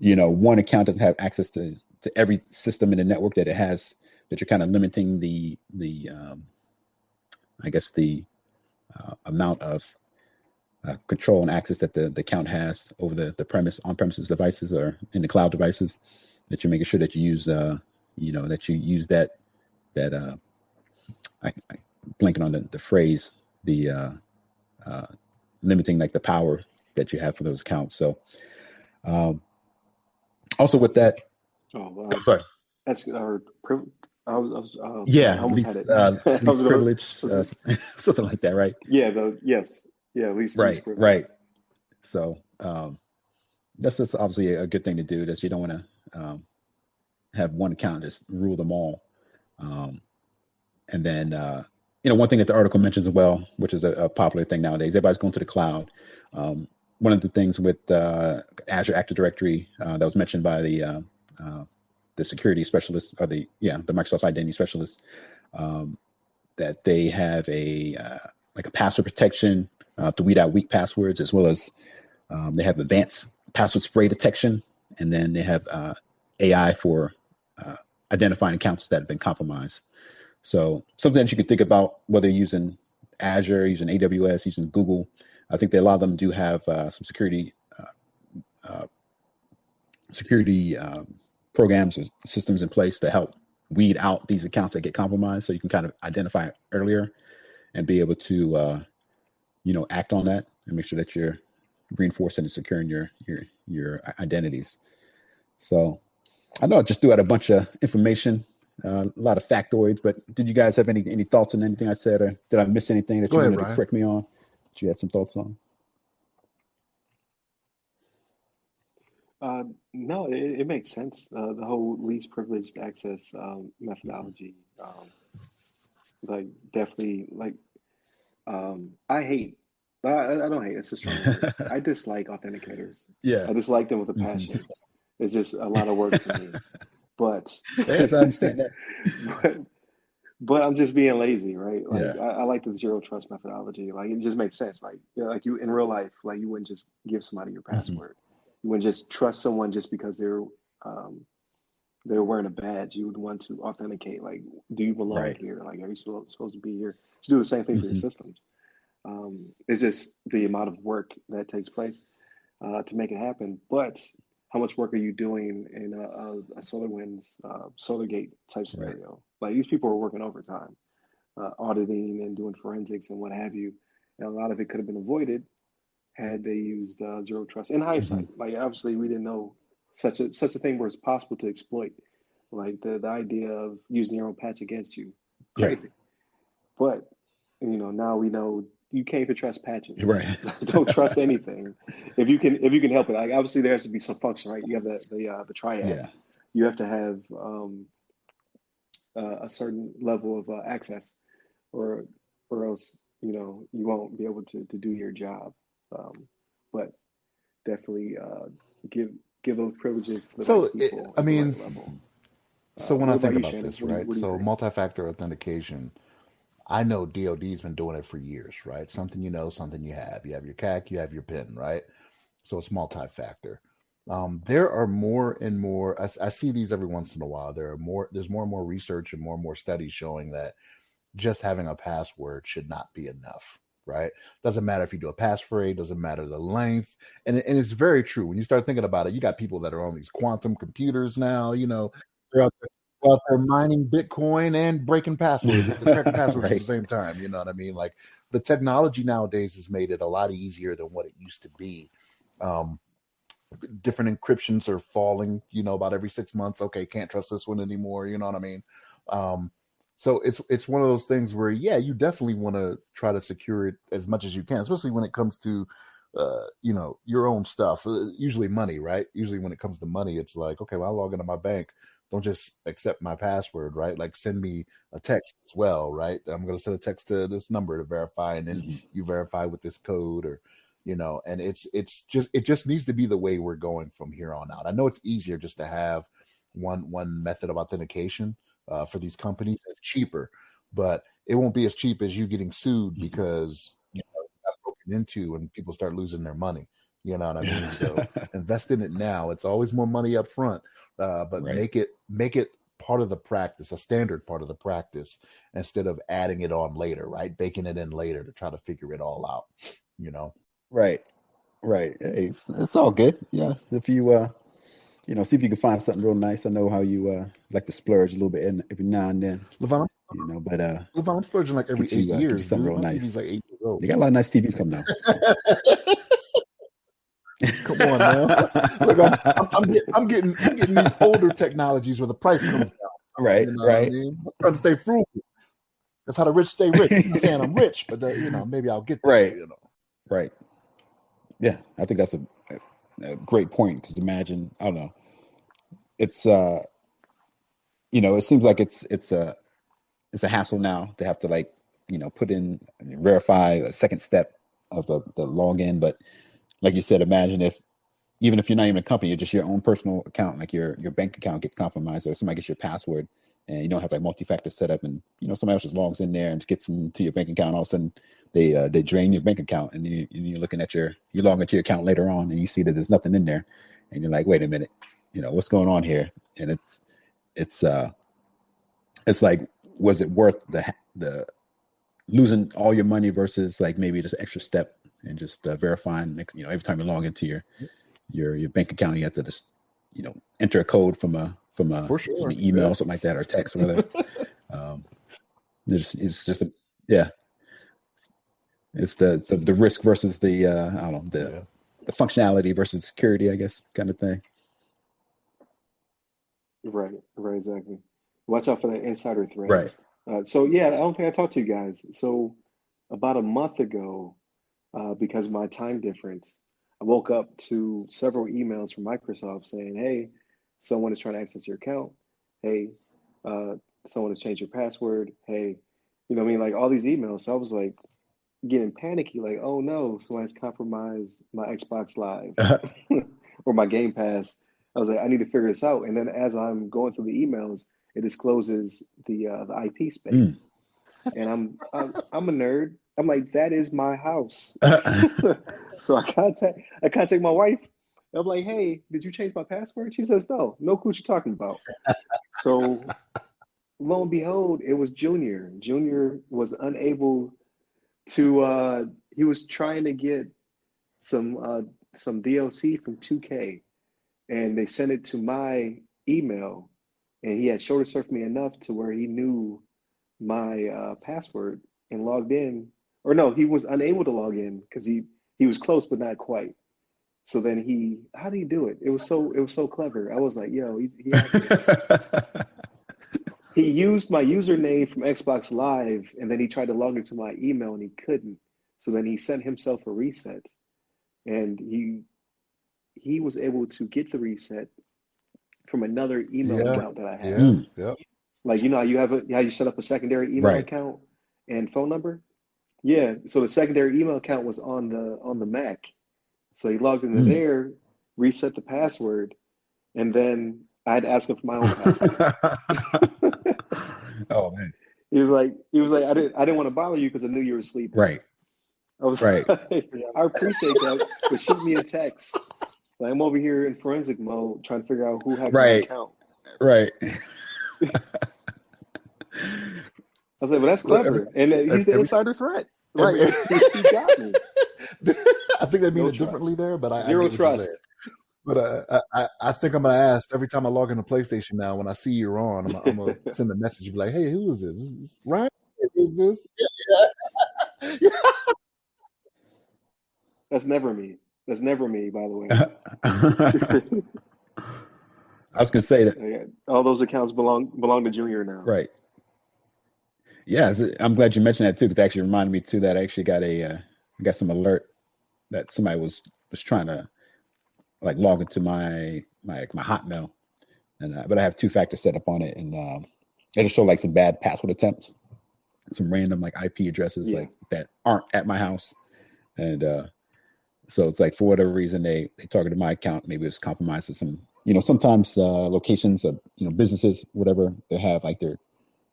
one account doesn't have access to every system in the network that it has, that you're kind of limiting the amount of control and access that the account has over the on-premises devices or in the cloud devices, that you're making sure that you use that I blanking on the phrase, limiting the power that you have for those accounts. So also with that, sorry, that's our I was yeah, I almost had it. Least privilege, something like that, right? Yeah, least right, privilege. Right. So that's just obviously a good thing to do. That you don't want to have one account just rule them all. And then one thing that the article mentions as well, which is a popular thing nowadays, everybody's going to the cloud. One of the things with Azure Active Directory that was mentioned by the security specialist, or the Microsoft identity specialist, that they have a like a password protection to weed out weak passwords, as well as they have advanced password spray detection, and then they have AI for identifying accounts that have been compromised. So something that you could think about, whether you're using Azure, using AWS, using Google. I think that a lot of them do have some security programs or systems in place to help weed out these accounts that get compromised, so you can kind of identify it earlier and be able to act on that and make sure that you're reinforcing and securing your identities. So I know I just threw out a bunch of information, a lot of factoids, but did you guys have any thoughts on anything I said, or did I miss anything that you wanted to correct me on? Did you have some thoughts on? No, it makes sense. The whole least privileged access methodology, like definitely, like I hate. I don't hate. It's a strong word. I dislike authenticators. Yeah. I dislike them with a passion. It's just a lot of work for me. But yes, I understand that. But I'm just being lazy, right? Like Yeah. I like the zero trust methodology. Like it just makes sense. Like like you in real life, like you wouldn't just give somebody your password. You wouldn't just trust someone just because they're wearing a badge. You would want to authenticate. Like, do you belong Right. here? Like, are you supposed to be here? To do the same thing for your systems. It's just the amount of work that takes place to make it happen. But how much work are you doing in a SolarWinds, SolarGate type scenario? Like these people are working overtime, auditing and doing forensics and what have you. And a lot of it could have been avoided had they used zero trust. In hindsight, like obviously we didn't know such a thing was possible to exploit. Like the idea of using your own patch against you, crazy. But now we know you can't even trust patches. Right. Don't trust anything. If you can help it. Like obviously there has to be some function, right? You have the triad. Yeah. You have to have a certain level of access, or else you won't be able to do your job. But definitely give those privileges to the right people at the right level. So when I think about Shannon? this, right? So multi-factor authentication, I know DoD's been doing it for years, right? Something you know, something you have. You have your CAC, you have your PIN, right? So it's multi-factor. There are more and more. I see these every once in a while. There's more and more research and more studies showing that just having a password should not be enough, right? Doesn't matter if you do a passphrase, doesn't matter the length. And it's very true. When you start thinking about it, you got people that are on these quantum computers now, they're out there mining Bitcoin and breaking passwords, cracking passwords at the same time. You know what I mean? Like the technology nowadays has made it a lot easier than what it used to be. Different encryptions are falling, about every 6 months. Okay, can't trust this one anymore. You know what I mean? So it's one of those things where, yeah, you definitely want to try to secure it as much as you can, especially when it comes to, your own stuff, usually money, right? Usually when it comes to money, it's like, okay, well, I'll log into my bank. Don't just accept my password, right? Like send me a text as well, right? I'm going to send a text to this number to verify, and then you verify with this code, or, and it just needs to be the way we're going from here on out. I know it's easier just to have one method of authentication for these companies. It's cheaper, but it won't be as cheap as you getting sued because it got broken into and people start losing their money. You know what I mean? So invest in it now. It's always more money up front, but make it part of the practice, a standard part of the practice, instead of adding it on later, right? Baking it in later to try to figure it all out. Right. Hey, it's all good. Yeah. If you see if you can find something real nice. I know how you like to splurge a little bit every now and then. Levon, but I'm splurging like every 8 years. Something real nice. TV's like 8 years old. You got a lot of nice TVs coming out. Come on now. Look, I'm getting these older technologies where the price comes down. Right. I mean? I'm trying to stay frugal. That's how the rich stay rich. I'm not saying I'm rich, but maybe I'll get there. Right. Yeah, I think that's a great point, because imagine, I don't know, it's it seems like it's a hassle now to have to put in, verify a second step of the login. But like you said, imagine even if you're not even a company, you're just your own personal account, like your bank account gets compromised, or somebody gets your password, and you don't have like multi-factor setup, and somebody else just logs in there and gets into your bank account. All of a sudden, they drain your bank account, and you're looking at you log into your account later on, and you see that there's nothing in there, and you're like, wait a minute, what's going on here? And it's like, was it worth the losing all your money versus like maybe just an extra step and just verifying, every time you log into your bank account, you have to just enter a code from an email, something like that, or text, or whatever. It's just it's the risk versus the I don't know, the functionality versus security, I guess, kind of thing. Right, exactly. Watch out for that insider threat. Right. So yeah, I don't think I talked to you guys. So about a month ago, because of my time difference, I woke up to several emails from Microsoft saying, "Hey, someone is trying to access your account. Hey, someone has changed your password. Hey," you know what I mean? Like all these emails. So I was like getting panicky, like, "Oh no, someone's compromised my Xbox Live or my Game Pass." I was like, "I need to figure this out." And then as I'm going through the emails, it discloses the IP space, and I'm a nerd. I'm like, that is my house. So I contact my wife. I'm like, "Hey, did you change my password?" She says, no clue what you're talking about. So lo and behold, it was Junior. Junior was unable to. He was trying to get some DLC from 2K, and they sent it to my email, and he had shoulder surfed me enough to where he knew my password and logged in. Or no, he was unable to log in because he was close but not quite. So then how did he do it? It was so clever. I was like, yo, he used my username from Xbox Live, and then he tried to log into my email and he couldn't. So then he sent himself a reset, and he was able to get the reset from another email account that I had. Yeah. Like, how you set up a secondary email account and phone number? Yeah. So the secondary email account was on the Mac. So he logged into there, reset the password, and then I had to ask him for my own password. Oh man. He was like, I didn't want to bother you because I knew you were sleeping. Right. I was right. Like, I appreciate that, but shoot me a text. Like, I'm over here in forensic mode trying to figure out who hacked my account. Right. I was like, well, that's clever. And he's the insider threat. Like, he got me. I think they mean it differently there, but Zero trust. But I think I'm going to ask every time I log into PlayStation now, when I see you're on, I'm going to send a message, be like, hey, who is this? Is this Ryan? Who's this? Yeah. That's never me. That's never me, by the way. I was going to say that all those accounts belong to Junior now. Right. Yeah, I'm glad you mentioned that too, because it actually reminded me too that I actually got some alert that somebody was trying to like log into my Hotmail, and but I have 2-factor set up on it, and it just showed like some bad password attempts, some random like IP addresses like that aren't at my house, and so it's like for whatever reason they targeted my account. Maybe it's compromised with some, sometimes locations of businesses, whatever they have, like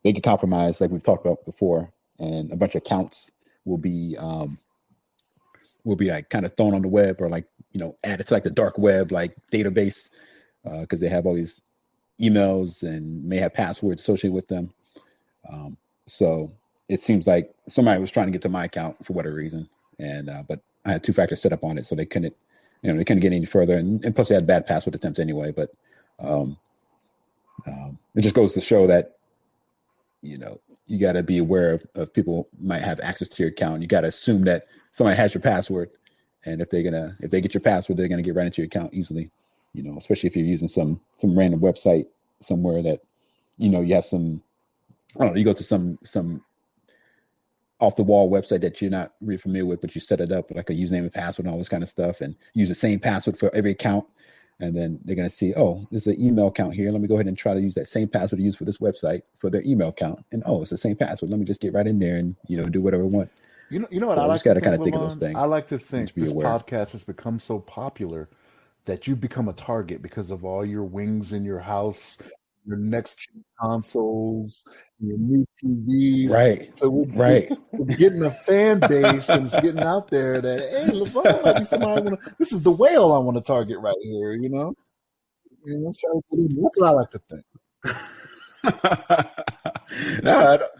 they get compromised, like we've talked about before, and a bunch of accounts will be like kind of thrown on the web, or like added to like the dark web like database, because they have all these emails and may have passwords associated with them. So it seems like somebody was trying to get to my account for whatever reason, and but I had 2-factor set up on it, so they couldn't get any further, and plus they had bad password attempts anyway. But it just goes to show that you got to be aware of people might have access to your account. You got to assume that somebody has your password, and if they get your password, they're gonna get right into your account easily. Especially if you're using some random website somewhere that you have some, I don't know, you go to some off the wall website that you're not really familiar with, but you set it up like a username and password and all this kind of stuff, and use the same password for every account. And then they're going to see, oh, there's an email account here. Let me go ahead and try to use that same password to use for this website for their email account. And oh, it's the same password. Let me just get right in there and do whatever I want. You know what, so I like to kind of think of those things. I like to think this podcast has become so popular that you've become a target because of all your wings in your house, your next gen consoles, your new TVs. Right. So we're getting a fan base and it's getting out there that, hey, LeBron might be somebody I want to. This is the whale I want to target right here. I'm trying to get in. That's what I like to think. No, I don't.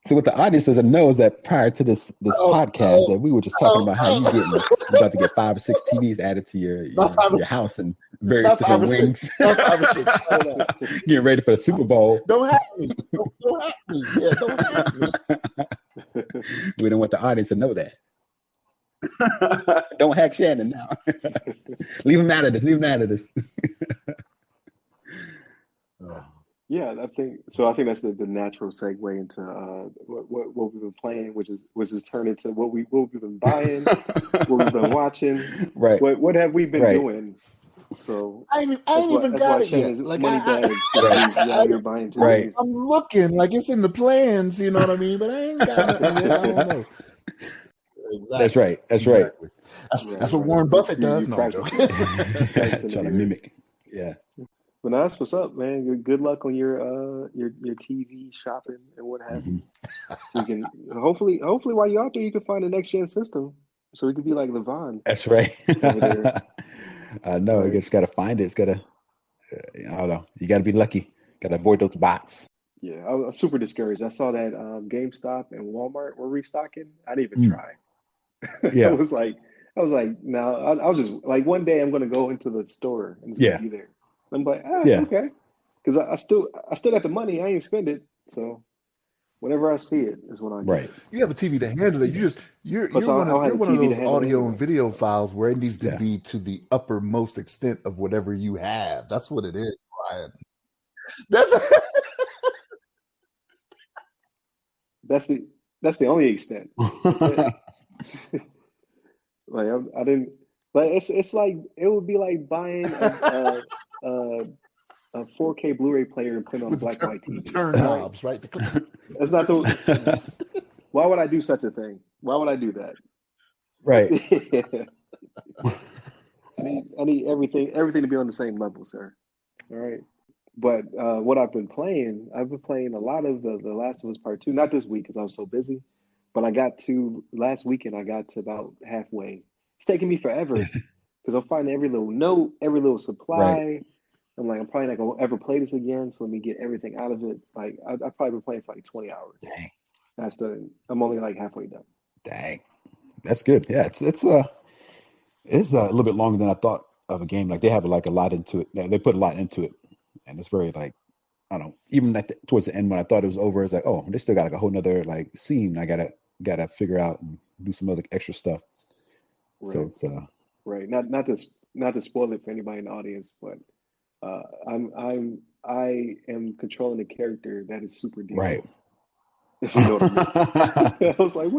So what the audience doesn't know is that prior to this podcast, that we were just talking about how you're about to get 5 or 6 TVs added to your house and various different wings. Getting ready for the Super Bowl. Don't hack me. Don't hack me. Yeah, don't hack me. We don't want the audience to know that. Don't hack Shannon now. Leave him out of this. Yeah, I think so. I think that's the natural segue into what we've been playing, which is turned into what we've been buying, what we've been watching. Right. What have we been doing? So I ain't even got it yet. Like money bags. You're buying TVs. Right. I'm looking like it's in the plans. You know what I mean? But I ain't got nothing yet. I don't know. Exactly. That's right. That's what Warren Buffett does. No, I'm joking. Trying to mimic. Yeah. But that's what's up, man. Good luck on your TV shopping and what have you. So you can hopefully while you're out there, you can find a next gen system, so it could be like Levon. That's right. No, I just got to find it. It's got to. I don't know. You got to be lucky. Got to avoid those bots. Yeah, I was super discouraged. I saw that GameStop and Walmart were restocking. I didn't even try. Yeah, I was like, no. I'll just like one day I'm going to go into the store and it's going to be there. I'm like, okay, because I still got the money. I ain't spend it, so whenever I see it is when I get it. You have a TV to handle it. You're one of those audio and video files where it needs to be to the uppermost extent of whatever you have. That's what it is, Brian. That's the only extent. That's it. Like I didn't. But it's like it would be like buying a 4K Blu-ray player and putting on a black and white TV. Turn knobs, right? That's not the. Why would I do such a thing? Why would I do that? Right. I need everything to be on the same level, sir. All right. But what I've been playing a lot of the Last of Us Part 2. Not this week because I was so busy, but last weekend I got to about halfway. It's taking me forever because I'm finding every little note, every little supply. Right. I'm like, I'm probably not gonna ever play this again, so let me get everything out of it. Like I've probably been playing for like 20 hours. Dang. I'm only like halfway done. Dang, that's good. Yeah, it's a little bit longer than I thought of a game. Like they have like a lot into it. They put a lot into it, and it's very like I don't know. Even towards the end when I thought it was over, it's like, oh, they still got like a whole nother like scene. I gotta figure out and do some other extra stuff. Right. So it's right. Not to spoil it for anybody in the audience, but I am controlling a character that is super deep. Right. If you know what I mean. I was like,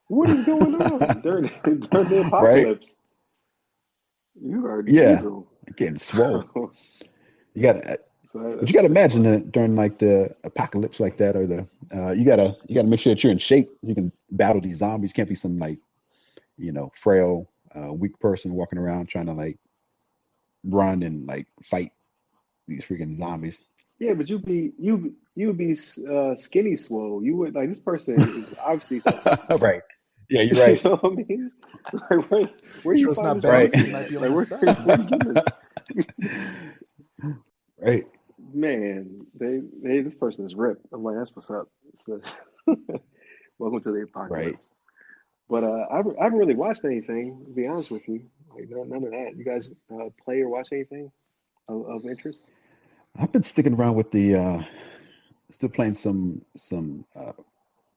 what is going on during the apocalypse? Right. You are diesel. Getting swole. You gotta imagine that during like the apocalypse like that, or the you gotta make sure that you're in shape. You can battle these zombies. You can't be some like frail, weak person walking around trying to like run and like fight these freaking zombies. Yeah, but you'd be skinny swole. You would like this person is obviously right. Yeah, you're right. You know what I mean? Like where you find this right? Like where you get this? Right. Man, this person is ripped. I'm like, that's what's up. Welcome to the apocalypse. Right. But I haven't really watched anything, to be honest with you. Like none of that. You guys play or watch anything of interest? I've been sticking around with the still playing some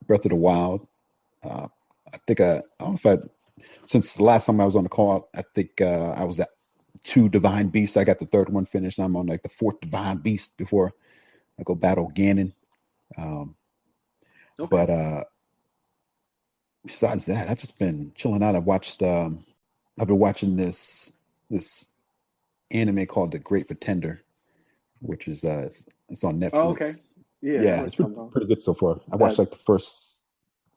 Breath of the Wild. I think I don't know if since the last time I was on the call, I think I was at 2 Divine Beasts. I got the 3rd one finished. I'm on like the 4th Divine Beast before I go battle Ganon. Okay. But besides that, I've just been chilling out. I've been watching this anime called The Great Pretender, which is it's on Netflix. Oh, okay. Yeah, it's pretty good so far. I watched like the first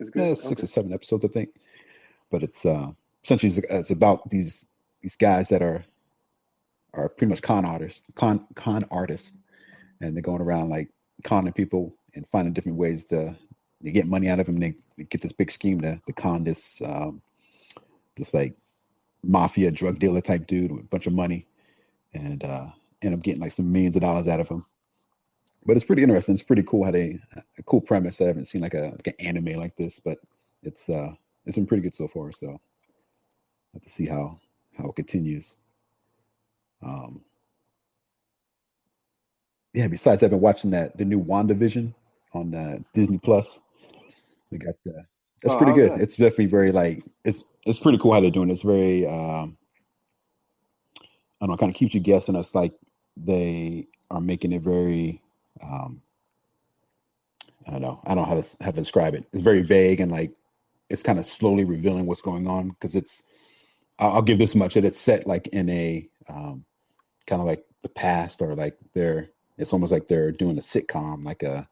6 or 7 episodes, I think. But it's essentially it's about these guys that are are pretty much con artists, and they're going around like conning people and finding different ways to get money out of them. They get this big scheme to con this like mafia drug dealer type dude with a bunch of money, and end up getting like some millions of dollars out of him. But it's pretty interesting. It's pretty cool how they a cool premise. I haven't seen like an anime like this, but it's been pretty good so far. So I have to see how it continues. Um, yeah. Besides, I've been watching the new WandaVision on Disney Plus. We got the That's Oh, pretty how's good. that? It's definitely very like it's pretty cool how they're doing it. It's very I don't know, kind of keeps you guessing. It's like they are making it very um, I don't know how to describe it. It's very vague and like it's kind of slowly revealing what's going on because I'll give this much that it's set like in a kind of like the past or like it's almost like they're doing a sitcom like a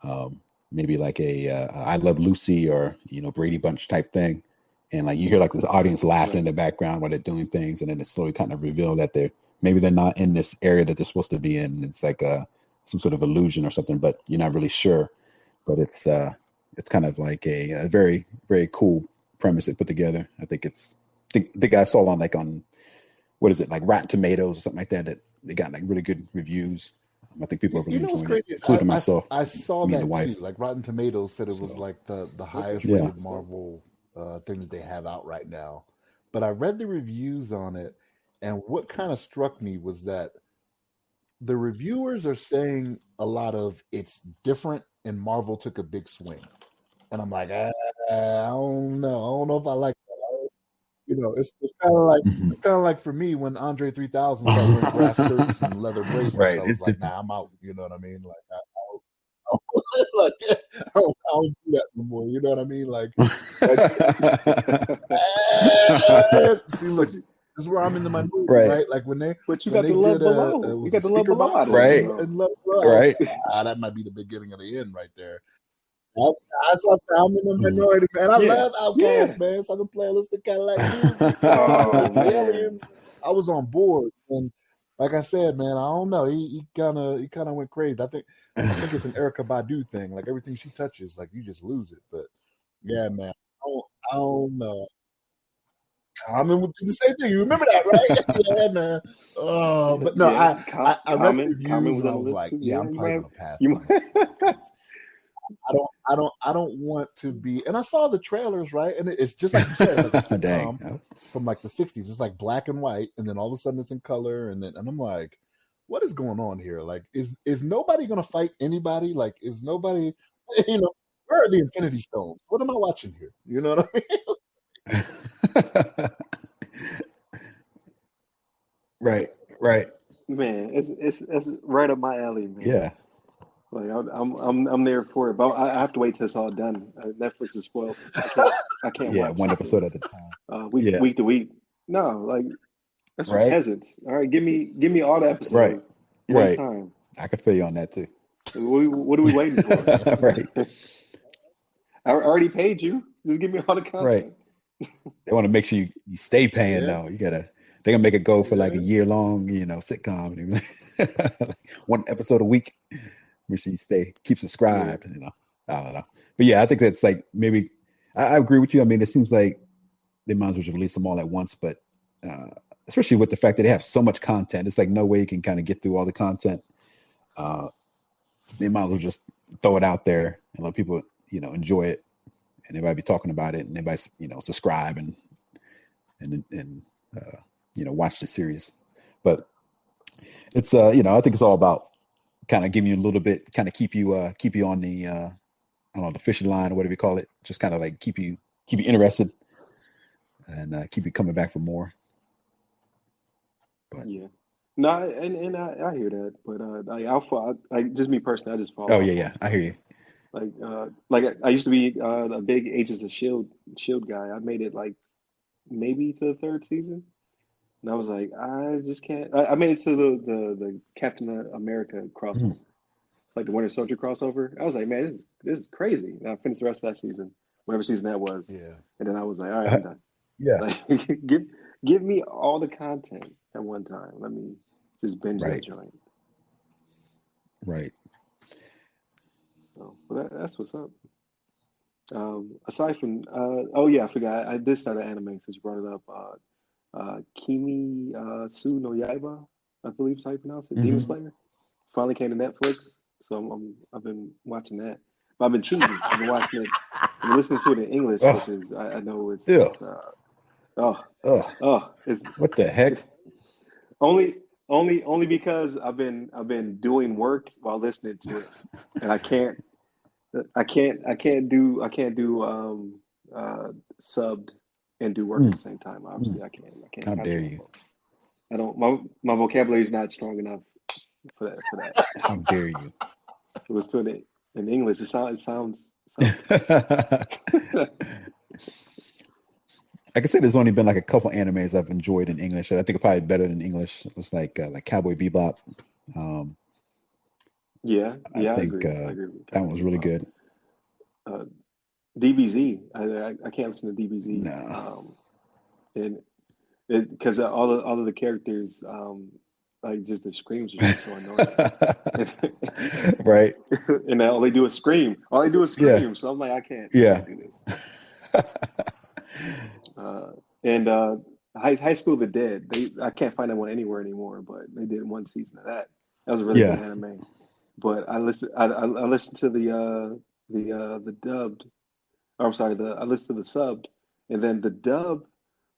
um, maybe like a I Love Lucy or Brady Bunch type thing, and like you hear like this audience laughing in Right. the background while they're doing things, and then it slowly kind of reveal that they're not in this area that they're supposed to be in. It's like some sort of illusion or something, but you're not really sure. But it's kind of like a very very cool premise they put together. I think the guy saw on what is it like Rotten Tomatoes or something like that they got like really good reviews. I think people are You really know what's enjoying it, crazy is including myself, I saw me and the that wife. too. Like Rotten Tomatoes said it was So like the highest yeah. rated Marvel thing that they have out right now. But I read the reviews on it, and what kind of struck me was that the reviewers are saying a lot of it's different, and Marvel took a big swing. And I'm like, I don't know. I don't know if I like that. It's kind of like Mhm. for me when Andre 3000 started wearing grass skirts and leather bracelets. Right. I was It's like, different. nah, I'm out. You know what I mean? Like, like, I don't do that no more. You know what I mean? Like, see, look, But this is where I'm in the minority, Right. right? Like but you when got they the did love below. You was got it the love Speaker below out Box of it, Right. and Love Below? I was Right. like, that might be the beginning of the end right there. Yep. That's why I said I'm in the Mhm. minority, man. I Yeah. love Yeah. Outkast, man. Southern Playlist of Cadillac Music, Oh Pyramids, man. Aliens. I was on board, and like I said, man, I don't know. He kind of went crazy. I think it's an Erica Badu thing. Like everything she touches, like you just lose it. But yeah, man, I don't know. Common would do the same thing. You remember that, right? Yeah, man. But no, Yeah. I read the Common reviews was and I on the was list like, too. yeah, Yeah. I'm You probably might. gonna pass You on this might. one because I don't want to be. And I saw the trailers, right? And it's just like you said, it's like a Dang. sitcom from like the '60s. It's like black and white, and then all of a sudden it's in color, and I'm like, what is going on here? Like, is nobody gonna fight anybody? Like, is nobody? You know, where are the Infinity Stones? What am I watching here? You know what I mean? Right. Right. Man, it's right up my alley, man. Yeah. Like I'm there for it, but I have to wait till it's all done. Netflix is spoiled. I can't Yeah. watch One something episode at a time. week Yeah. week to week. No, like that's for Right. peasants. All right, give me all the Right. episodes one Right. time. I could feel you on that too. What are we waiting for? Right. I already paid you. Just give me all the Right. content. They want to make sure you stay paying Yeah, though. They're gonna make it go for like a yeah. year long, sitcom. Like one episode a week. Make sure you keep Yeah, subscribed. I don't know. But yeah, I think that's like maybe I agree with you. I mean, it seems like they might as well just release them all at once, but uh, especially with the fact that they have so much content, it's like no way you can kind of get through all the content. Uh, they might as well just throw it out there and let people, enjoy it, and everybody be talking about it, and everybody, subscribe and watch the series. But it's I think it's all about kind of giving you a little bit, kind of keep you on the I don't know, the fishing line or whatever you call it, just kind of like keep you interested and keep you coming back for more. But yeah. No, and I hear that, but like just me personally, I just fall oh off yeah, on yeah, I hear stuff. you. Like I used to be a big Agents of Shield guy. I made it like maybe to the third season, and I was like, I just can't. I made it to the Captain America Mm, crossover, like the Winter Soldier crossover. I was like, man, this is crazy. And I finished the rest of that season, whatever season that was, Yeah. and then I was like, all right, uh, I'm done. yeah, Like give me all the content. at one time. Let me just binge that Right. joint. Right. So that's what's up. Aside from, oh yeah, I forgot. I did start an anime since you brought it up. Kimi Su no Yaiba, I believe is how you pronounce it. Demon Hmm. Slayer. Finally came to Netflix, so I've been watching that. But I've been cheating. I've been watching it. I've been listening to it in English, Oh, which is I know ew. oh Ugh. it's What the heck? it's only only because I've been doing work while listening to it, and I can't do subbed and do work at Mm, the same time. mm. Obviously, I can't How dare concentrate on you? both. I don't my vocabulary is not strong enough for that. How dare you? It was to it in English. It sounds I can say there's only been like a couple animes I've enjoyed in English that I think are probably better than English. It was like Cowboy Bebop. Um, yeah, I yeah, I think agree. I agree with that Cowboy one was really Bebop. good. Uh, DBZ. I can't listen to DBZ. No. And it because all of the characters like just the screams are just so annoying. Right. And all they do is scream. All they do is Yeah. scream. So I'm like, I Yeah. can't do this. Uh, and High School of the Dead. I can't find that one anywhere anymore, but they did one season of that. That was a really good Yeah. anime. But I listened to the dubbed. Or I'm sorry, I listened to the subbed, and then the dub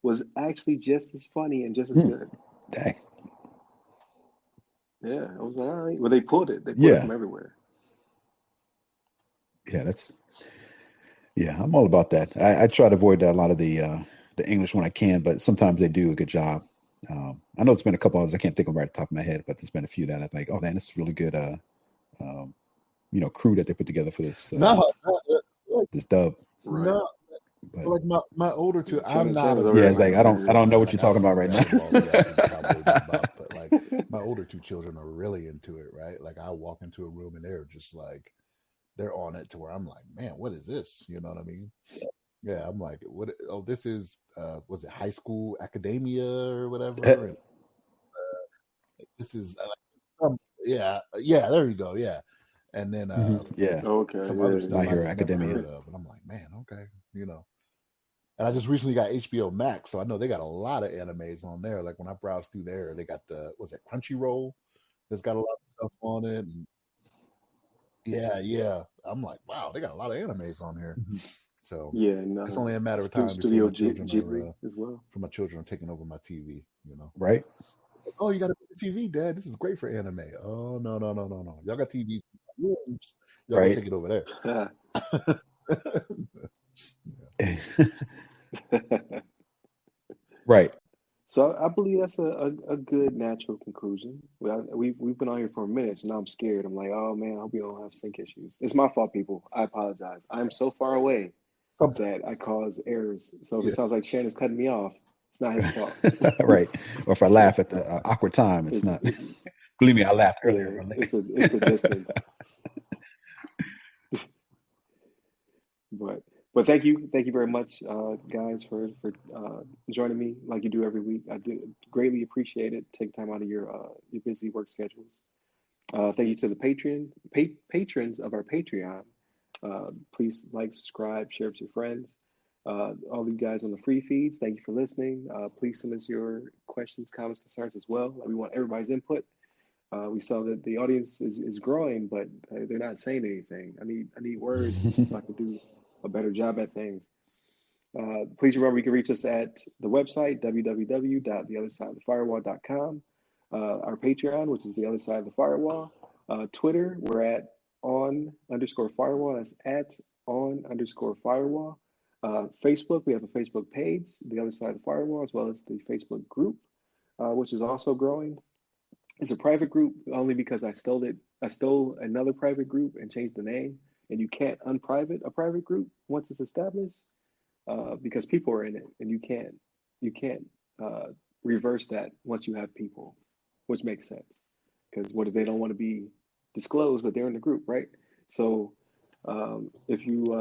was actually just as funny and just as Hmm. good. Dang. Yeah, I was like, all right. Well, they pulled it. They pulled it Yeah. from everywhere. Yeah. Yeah. I'm all about that. I try to avoid a lot of the English when I can, but sometimes they do a good job. I know it's been a couple others I can't think of right at the top of my head, but there's been a few that I think, oh man, this is really good. Um, crew that they put together for No, like, this dub. Right. no, But like my older two. I'm not a Shannon's over yeah, there big it's like, like I fan. don't know what Like you're I've talking about seen right now. Dragon Ball Z, I've seen Cowboy Bebop, but like my older two children are really into it. Right, like I walk into a room and they're just like they're on it to where I'm like, man, what is this? You know what I mean? Yeah, I'm like, what? Oh, this is was it High School Academia or whatever? And this is yeah, there you go, yeah. And then Yeah, okay, some other yeah, stuff My I Hero just never Academia. heard of, and I'm like, man, okay, you know. And I just recently got HBO Max, so I know they got a lot of animes on there. Like when I browse through there, they got the was it Crunchyroll that's got a lot of stuff on it. And yeah. I'm like, wow, they got a lot of animes on here. Mhm. So yeah, and it's only a matter of time before Studio my children Ghibli are as well. taking over my TV. You know, Right? oh, you got a TV, Dad. This is great for anime. Oh no. Y'all got TVs. Y'all go Right. take it over there. Right. So I believe that's a good natural conclusion. We've been on here for a minute, so now I'm scared. I'm like, oh man, I hope we don't have sync issues. It's my fault, people. I apologize. I'm so far away that I cause errors. So if it Yeah. sounds like Shannon's cutting me off, it's not his fault. Right. Or if I It's laugh at the awkward time, it's it's not. it, Believe me, I laughed earlier. yeah, it's the distance. But thank you very much, guys, for joining me like you do every week. I do greatly appreciate it. Take time out of your busy work schedules. Thank you to the patrons of our Patreon. Please like, subscribe, share with your friends. All you guys on the free feeds, thank you for listening. Please send us your questions, comments, concerns as well. We want everybody's input. We saw that the audience is growing, but they're not saying anything. I need words so I can do a better job at things. Please remember you can reach us at the website www.theothersideofthefirewall.com. Our Patreon, which is the other side of the firewall. Twitter, we're at on_firewall. That's at on_firewall. Facebook, we have a Facebook page, the other side of the firewall, as well as the Facebook group, which is also growing. It's a private group only because I stole it. I stole another private group and changed the name. And you can't unprivate a private group once it's established because people are in it, and you can't uh, reverse that once you have people, which makes sense because what if they don't want to be disclosed that they're in the group, right? So if you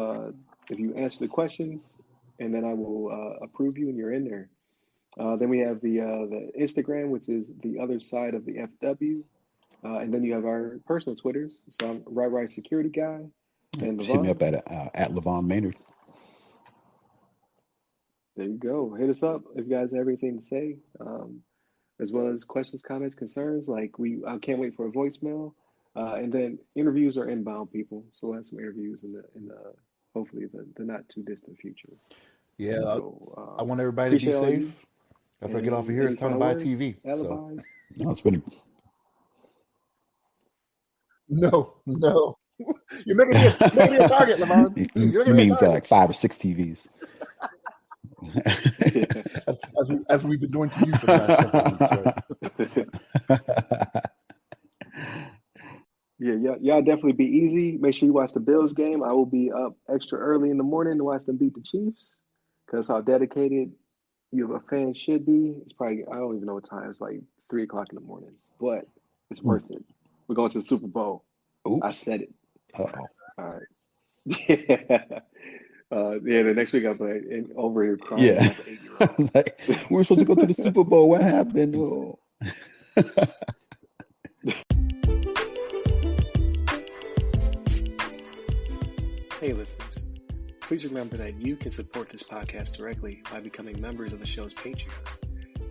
answer the questions, and then I will approve you, and you're in there. Then we have the Instagram, which is the other side of the FW. And then you have our personal Twitters. So I'm Right Security Guy. And Hit me Levon. up at Levon Maynard. There you go. Hit us up if you guys have anything to say, as well as questions, comments, concerns. Like I can't wait for a voicemail. And then interviews are inbound, people. So we'll have some interviews in the hopefully the not too distant future. Yeah, So, I want everybody to be safe. After I get off of here, it's time to buy a TV. So. No, it's been. No. You're making me a target, Lamont. He means like 5 or 6 TVs. as we've been doing to you for the last several weeks, right? Yeah, y'all definitely be easy. Make sure you watch the Bills game. I will be up extra early in the morning to watch them beat the Chiefs, because how dedicated a fan should be. It's probably, I don't even know what time. It's like 3 o'clock in the morning, but it's worth it. We're going to the Super Bowl. Oops. I said it. Uh-oh. All right. The next week I'm over here crying. Yeah. Like, we were supposed to go to the Super Bowl. What happened? Oh. Hey listeners, please remember that you can support this podcast directly by becoming members of the show's Patreon.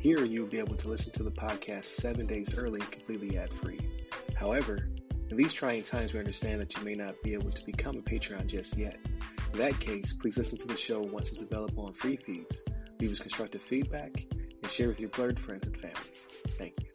Here you will be able to listen to the podcast 7 days early, completely ad-free. However, in these trying times, we understand that you may not be able to become a Patreon just yet. In that case, please listen to the show once it's available on free feeds, leave us constructive feedback, and share with your blurred friends and family. Thank you.